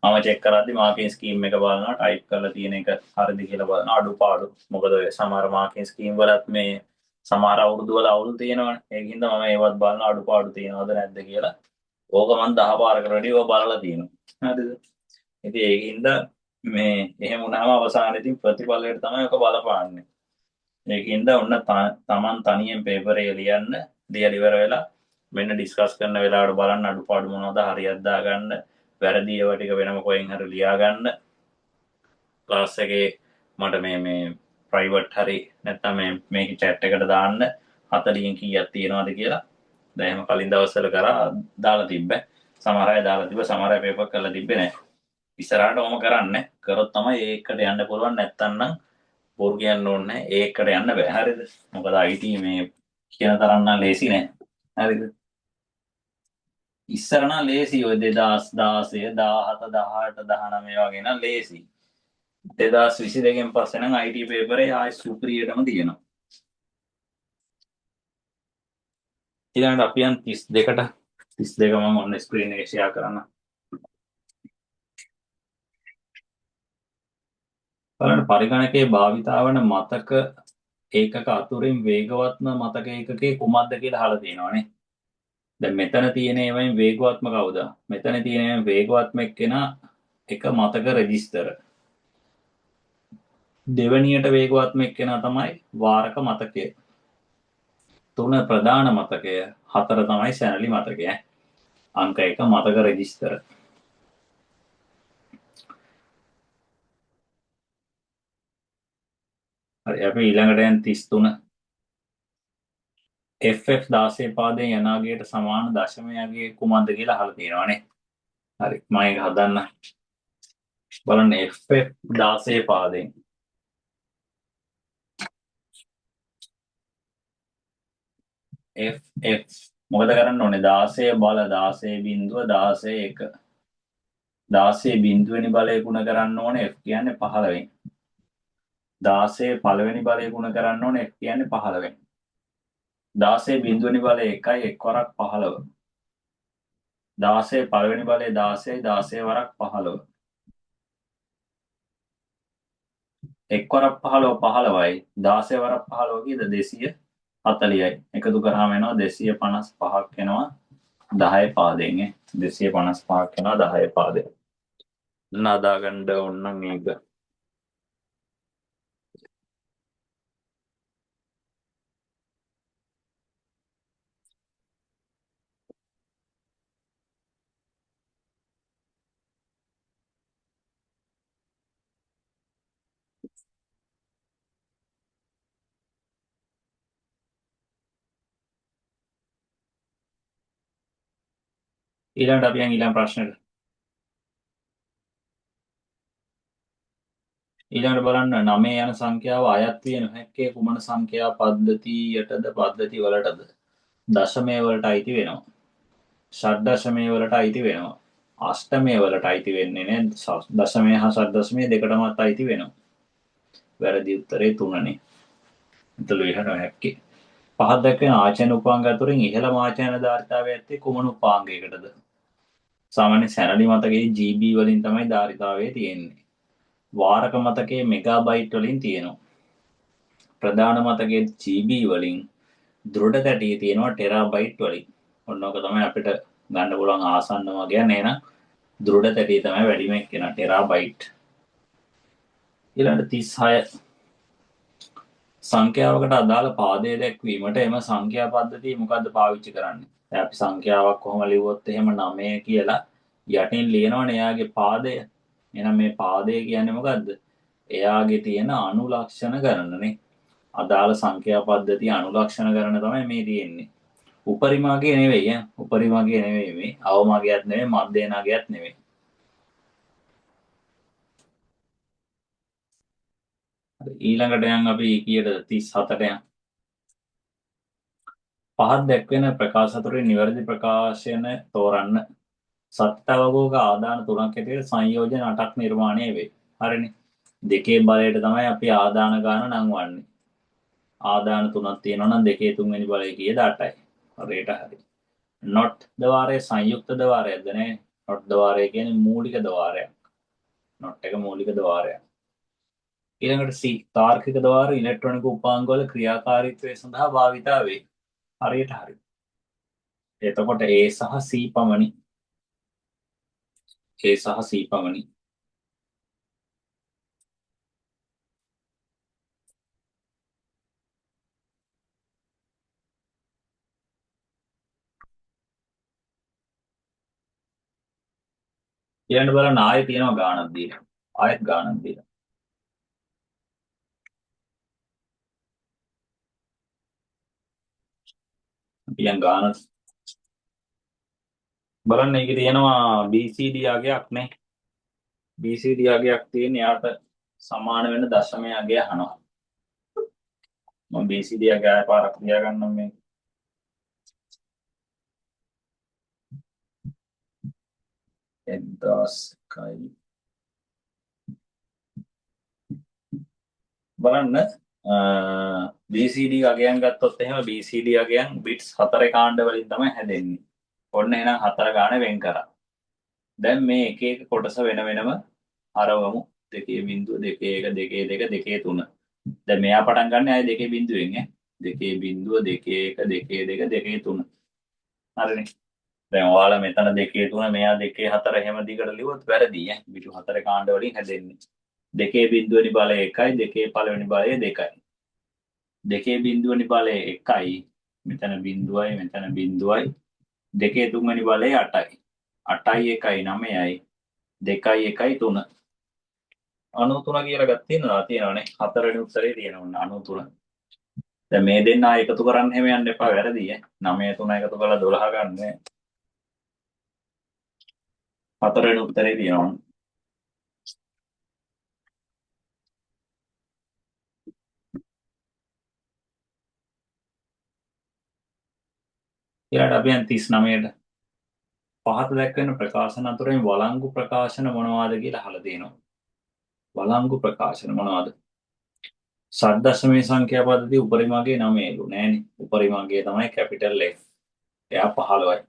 මම චෙක් කරද්දි මාකින් ස්කීම් එක බලනවා ටයිප් කරලා තියෙන එක හරිද කියලා බලනවා අඩුපාඩු. මොකද ඔය සමහර මාකින් ස්කීම් වලත් මේ සමහර අවුරුදු වල අවුල් තියෙනවනේ. ඒකින්ද මම ඒවත් බලන අඩුපාඩු තියෙනවද නැද්ද කියලා. ඕක මම 10 පාරකට වැඩි ඕක බලලා තියෙනවා. හරිද? ඉතින් ඒකින්ද මේ එහෙම වුණාම අවසානයේදී ප්‍රතිඵලයට තමයි ඔක බලපාන්නේ. ඒකින්ද ඔන්න තමන් තනියෙන් පේපරේ ලියන්න ලියලා ඉවර වෙලා මෙන්න ඩිස්කස් කරන වෙලාවට බලන්න අඩුපාඩු මොනවද හරියට දාගන්න වැරදි ඒවා ටික වෙනම කොහෙන් හරි ලියා ගන්න ක්ලාස් එකේ මට මේ ප්‍රයිවට් හරි නැත්නම් මේක chat එකට දාන්න 40 කීයක් තියෙනවද කියලා දැන් එහෙම කලින් දවස්වල කරා දාලා තිබ්බ සමහර අය දාලා තිබ්බ සමහර අය පේපර් කරලා තිබ්බේ නැහැ ඉස්සරහට ඔහොම කරන්නේ කරොත් තමයි ඒකට යන්න පුළුවන් නැත්නම් නම් බොරු කියන්න ඕනේ ඒකට යන්න බෑ හරිද මොකද IT මේ කියන තරම් නම් ලේසි නෑ හරිද ඉස්සර නම් ලේසි ඔය 2016 17 18 19 වගේ නම් ලේසි 2022 පස්සේ නම් IT පේපරේ ආයි සුපිරියටම තියෙනවා ඊළඟට අපි යන් 32ට 32 මම ඔන්න ස්ක්‍රීන් එකේ ෂෙයා කරන්න බලන්න පරිගණකයේ භාවිතා වන මතක ඒකක අතුරින් වේගවත්ම මතක ඒකකේ කුමක්ද කියලා අහලා තියෙනවානේ දැන් මෙතන තියෙන ඒවායින් වේගවත්ම කවුද? මෙතන තියෙන වේගවත්ම එක්කෙනා එක මතක රෙජිස්ටර්. දෙවැනියට වේගවත්ම එක්කෙනා තමයි වාරක මතකය. 3 ප්‍රධාන මතකය, 4 තමයි සැනලි මතකය. අංක 1 මතක රෙජිස්ටර්. හරි අපි ඊළඟට යන 33 FF 16 පාදයෙන් යනාගයට සමාන දශමයගේ කුමක්ද කියලා අහලා තියෙනවානේ. හරි මම ඒක හදන්න. බලන්න FF 16 පාදයෙන් FF මොකද කරන්න ඕනේ 16 බල 16 බිඳුව 16 1 16 බිඳුවෙනි බලය ගුණ කරන්න ඕනේ F කියන්නේ 15 16 පළවෙනි බලය ගුණ කරන්න ඕනේ F කියන්නේ 15 16 බිඳුවෙනි බලය 1යි 1 වරක් 15 16 පළවෙනි බලය 16යි 16 වරක් 15 1 වරක් 15 15යි 16 වරක් 15 කීයද 240යි එකතු කරාම එනවා 255ක් එනවා 10 පාදයෙන් 255ක් එනවා 10 පාදයෙන් නදා ගන්න ඕන නම් ඒක ඊළඟට අපි යන් ඊළඟ ප්‍රශ්නෙට ඊළඟට බලන්න 9 යන සංඛ්‍යාව අයත් විය නොහැක්කේ කුමන සංඛ්‍යා පද්ධතියටද පද්ධති වලටද දශමය වලට අයිති වෙනවා ෂඩ්දශමය වලට අයිති වෙනවා අෂ්ටමය වලට අයිති වෙන්නේ නැහැ දශමය හා ෂඩ්දශමය දෙකටමත් අයිති වෙනවා වැරදි උත්තරේ 3නේ ඉතල විහ නොහැක්කේ පහත් දැක්වෙන ආචාර්ය උපාංග අතුරින් ඉහළම ආචාර්ය ධාරිතාවය ඇත්තේ කුමන උපාංගයකටද සාමාන්‍ය සැනලි මතකයේ GB වලින් තමයි ධාරිතාවය තියෙන්නේ වාරක මතකයේ මෙගාබයිට් වලින් තියෙනවා. ප්‍රධාන මතකයේ GB වලින් දෘඩ තැටියේ තියෙනවා ටෙරාබයිට් වලින්. ඔන්න ඔක තමයි අපිට ගන්න පුළුවන් ආසන්නම කියන්නේ. එහෙනම් දෘඩ තැටිය තමයි වැඩිම එක්කෙනා ටෙරාබයිට්. ඊළඟට 36 සංඛ්‍යාවකට අදාළ පාදය දැක්වීමට එම සංඛ්‍යා පද්ධතිය මොකද්ද පාවිච්චි කරන්නේ? දැන් අපි සංඛ්‍යාවක් කොහොම ලිව්වොත් එහෙම 9 කියලා යටින් ලියනවනේ එයාගේ පාදය. එහෙනම් මේ පාදය කියන්නේ මොකද්ද? එයාගේ තියෙන අනුලක්ෂණ ගණනනේ. අදාළ සංඛ්‍යා පද්ධතිය අනුලක්ෂණ ගණන තමයි මේ තියෙන්නේ. උපරිමාගේ නෙවෙයි ඈ. උපරිමාගේ නෙවෙයි මේ. අවමගියත් නෙවෙයි, මධ්‍යනාගයත් නෙවෙයි. ඊළඟට යන් අපි කීයද 37ට යන්. පහත් දැක්වෙන ප්‍රකාශ අතරින් නිවැරදි ප්‍රකාශන තෝරන්න. සත්‍යවගෝග ආදාන තුනක් ඇතුළේ සංයෝජන 8ක් නිර්මාණය වේ. හරිනේ. දෙකේ බලයට තමයි අපි ආදාන ගාන නංවන්නේ. ආදාන තුනක් තියෙනවා නම් දෙකේ තුන්වෙනි බලය කීයද 8යි. හරියට හරි. not ද්වාරය සංයුක්ත ද්වාරයක්ද නේ? not ද්වාරය කියන්නේ මූලික ද්වාරයක්. not එක මූලික ද්වාරයක්. ඊළඟට C තාර්කික ද්වාර ඉලෙක්ට්‍රොනික උපාංග වල ක්‍රියාකාරීත්වය සඳහා භාවිතා වේ. හරියට හරි. එතකොට A සහ C පමණි. A සහ C පමණි. ඊළඟට බලන්න ආයෙ තියෙනවා ගානක් දීලා. ආයෙත් ගානක් දීලා. අපි ගාන බලන්න ඒකේ තියෙනවා BCD අගයක් නේ. BCD අගයක් තියෙන යාට සමාන වෙන දශමය අගය අහනවා. මම BCD අගය ආය පාරක් ලියාගන්නම් මේ. එක්දහස්කයි බලන්න BCD අගයන් ගත්තොත් එහෙම BCD අගයන් බිට්ස් 4 කාණ්ඩ වලින් තමයි හැදෙන්නේ. ඔන්න එහෙනම් 4 ගාන වෙන් කරා. දැන් මේ එක එක කොටස වෙන වෙනම හරවමු. 2.0 2 1 2 2 2 3. දැන් මෙයා පටන් ගන්න ආයේ 2 බිඳුවෙන් ඈ. 2 බිඳුව 2 1 2 2 2 3. හරිනේ. දැන් ඔයාලා මෙතන 2 3 මෙයා 2 4 එහෙම දිගට ලිව්වොත් වැරදි ඈ. බිටු 4 කාණ්ඩ වලින් හැදෙන්නේ. 2 බිඳුවෙනි බලය 1යි 2 පළවෙනි බලය 2යි. 2 බිඳුවෙනි බලය 1යි. මෙතන බිඳුවයි මෙතන බිඳුවයි. 2 තුන්වෙනි බලය 8යි. 8යි 1යි 9යි. 2යි 1යි 3. 93 කියලා ගත් තියෙනවනේ. 4 වෙනි උත්තරේ තියෙනවා 93. දැන් මේ දෙන්න ආයෙ එකතු කරන්න හැම යන්න එපා වැරදි ඈ. 9 3 එකතු කරලා 12 ගන්න. 4 වෙනි උත්තරේ තියෙනවා. ඊළඟට අපි යන් 39ට. පහත දැක්වෙන ප්‍රකාශන අතුරින් වළංගු ප්‍රකාශන මොනවාද කියලා අහලා තියෙනවා. වළංගු ප්‍රකාශන මොනවාද? ෂඩ්දශමී සංඛ්‍යා පද්ධතිය උපරිමගේ 9ලු නෑනේ. උපරිමගේ තමයි කැපිටල් F. එයා 15යි.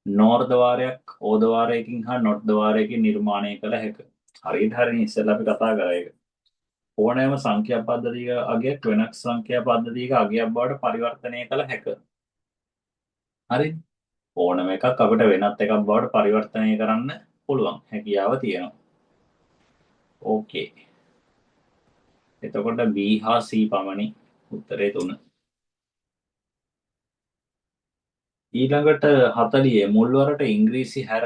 නෝර් ද්වාරයක් ඕ ද්වාරයකින් හා නොට් ද්වාරයකින් නිර්මාණය කළ හැක. හරියට හරිනේ ඉස්සෙල්ලා අපි කතා කරා ඒක. ඕනෑම සංඛ්‍යා පද්ධතියක අගයක් වෙනස් සංඛ්‍යා පද්ධතියක අගයක් බවට පරිවර්තනය කළ හැක. හරි? ඕනම එකක් අපිට වෙනත් එකක් බවට පරිවර්තනය කරන්න පුළුවන් හැකියාව තියෙනවා. ඕකේ. එතකොට B හා C පමණි උත්තරේ 3. ඊළඟට 40 මුල්වරට ඉංග්‍රීසි හැර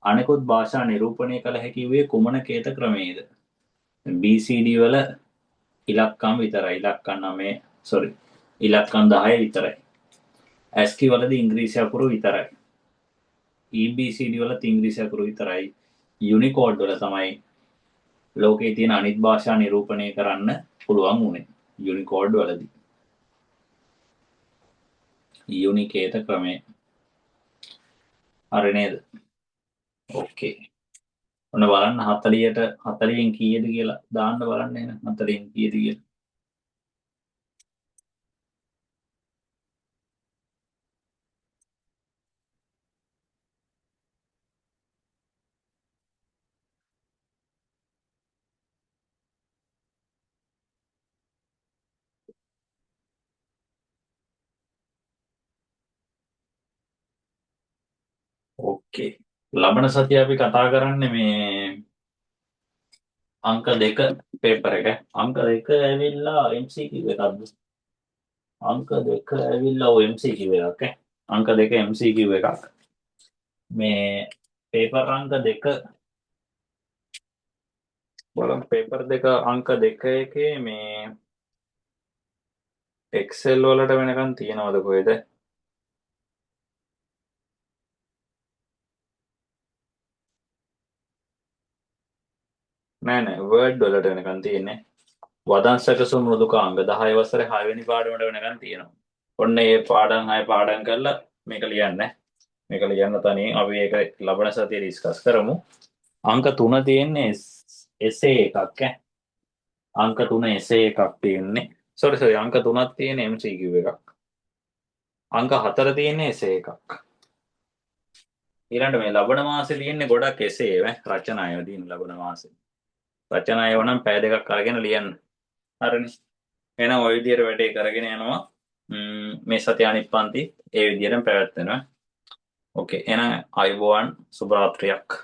අනෙකුත් භාෂා නිරූපණය කළ හැකි වූයේ කුමන කේත ක්‍රමයේද? BCD වල ඉලක්කම් විතරයි. ඉලක්කම් 9 ඉලක්කම් 10 විතරයි. ASCII වලදී ඉංග්‍රීසි අකුරු විතරයි. EBCD වලත් ඉංග්‍රීසි අකුරු විතරයි. යුනිකෝඩ් වල තමයි ලෝකයේ තියෙන අනිත් භාෂා නිරූපණය කරන්න පුළුවන් උනේ. යුනිකෝඩ් වලදී. යුනිකේත ක්‍රමය. හරි නේද? ඕකේ. ඔන්න බලන්න 40ට 40න් කීයද කියලා දාන්න බලන්න එන 40න් කීයද කියලා. ඕකේ. ලබන සතිය අපි කතා කරන්නේ මේ අංක 2 පේපර් එක. අංක 2 ඇවිල්ලා MCQ එකක්ද? අංක 2 ඇවිල්ලා ඔය MCQ එකක් ඈ. අංක 2 MCQ එකක්. මේ පේපර් අංක 2 බලමු පේපර් 2 අංක 2 එකේ මේ Excel වලට වෙනකන් තියනවද කොහෙද? නෑ Word වලට වෙනකන් තියෙන්නේ. වදංශක මෘදුකාංග 10 වසරේ 6 වෙනි පාඩමට වෙනකන් තියෙනවා. ඔන්න ඒ පාඩම් 6 පාඩම් කරලා මේක ලියන්න. මේක ලියන්න තනියෙන් අපි ඒක ලබන සතියේ ඩිස්කස් කරමු. අංක 3 තියෙන්නේ එසේ එකක් ඈ. අංක 3 එසේ එකක් තියෙන්නේ. සෝරි අංක 3ක් තියෙන MCQ එකක්. අංක 4 තියෙන්නේ එසේ එකක්. ඊළඟට මේ ලබන මාසේ තියෙන්නේ ගොඩක් එසේ රචනා ඒවා තියෙන ලබන මාසේ. රචනා ඒවා නම් පැය දෙකක් අරගෙන ලියන්න. හරිනේ. එහෙනම් ওই විදියට වැඩේ කරගෙන යනවා. මේ සතිය අනිත් පන්ති ඒ විදියටම පැවැත්වෙනවා. ඕකේ එහෙනම් අයුබෝවන් සුබ රාත්‍රියක්.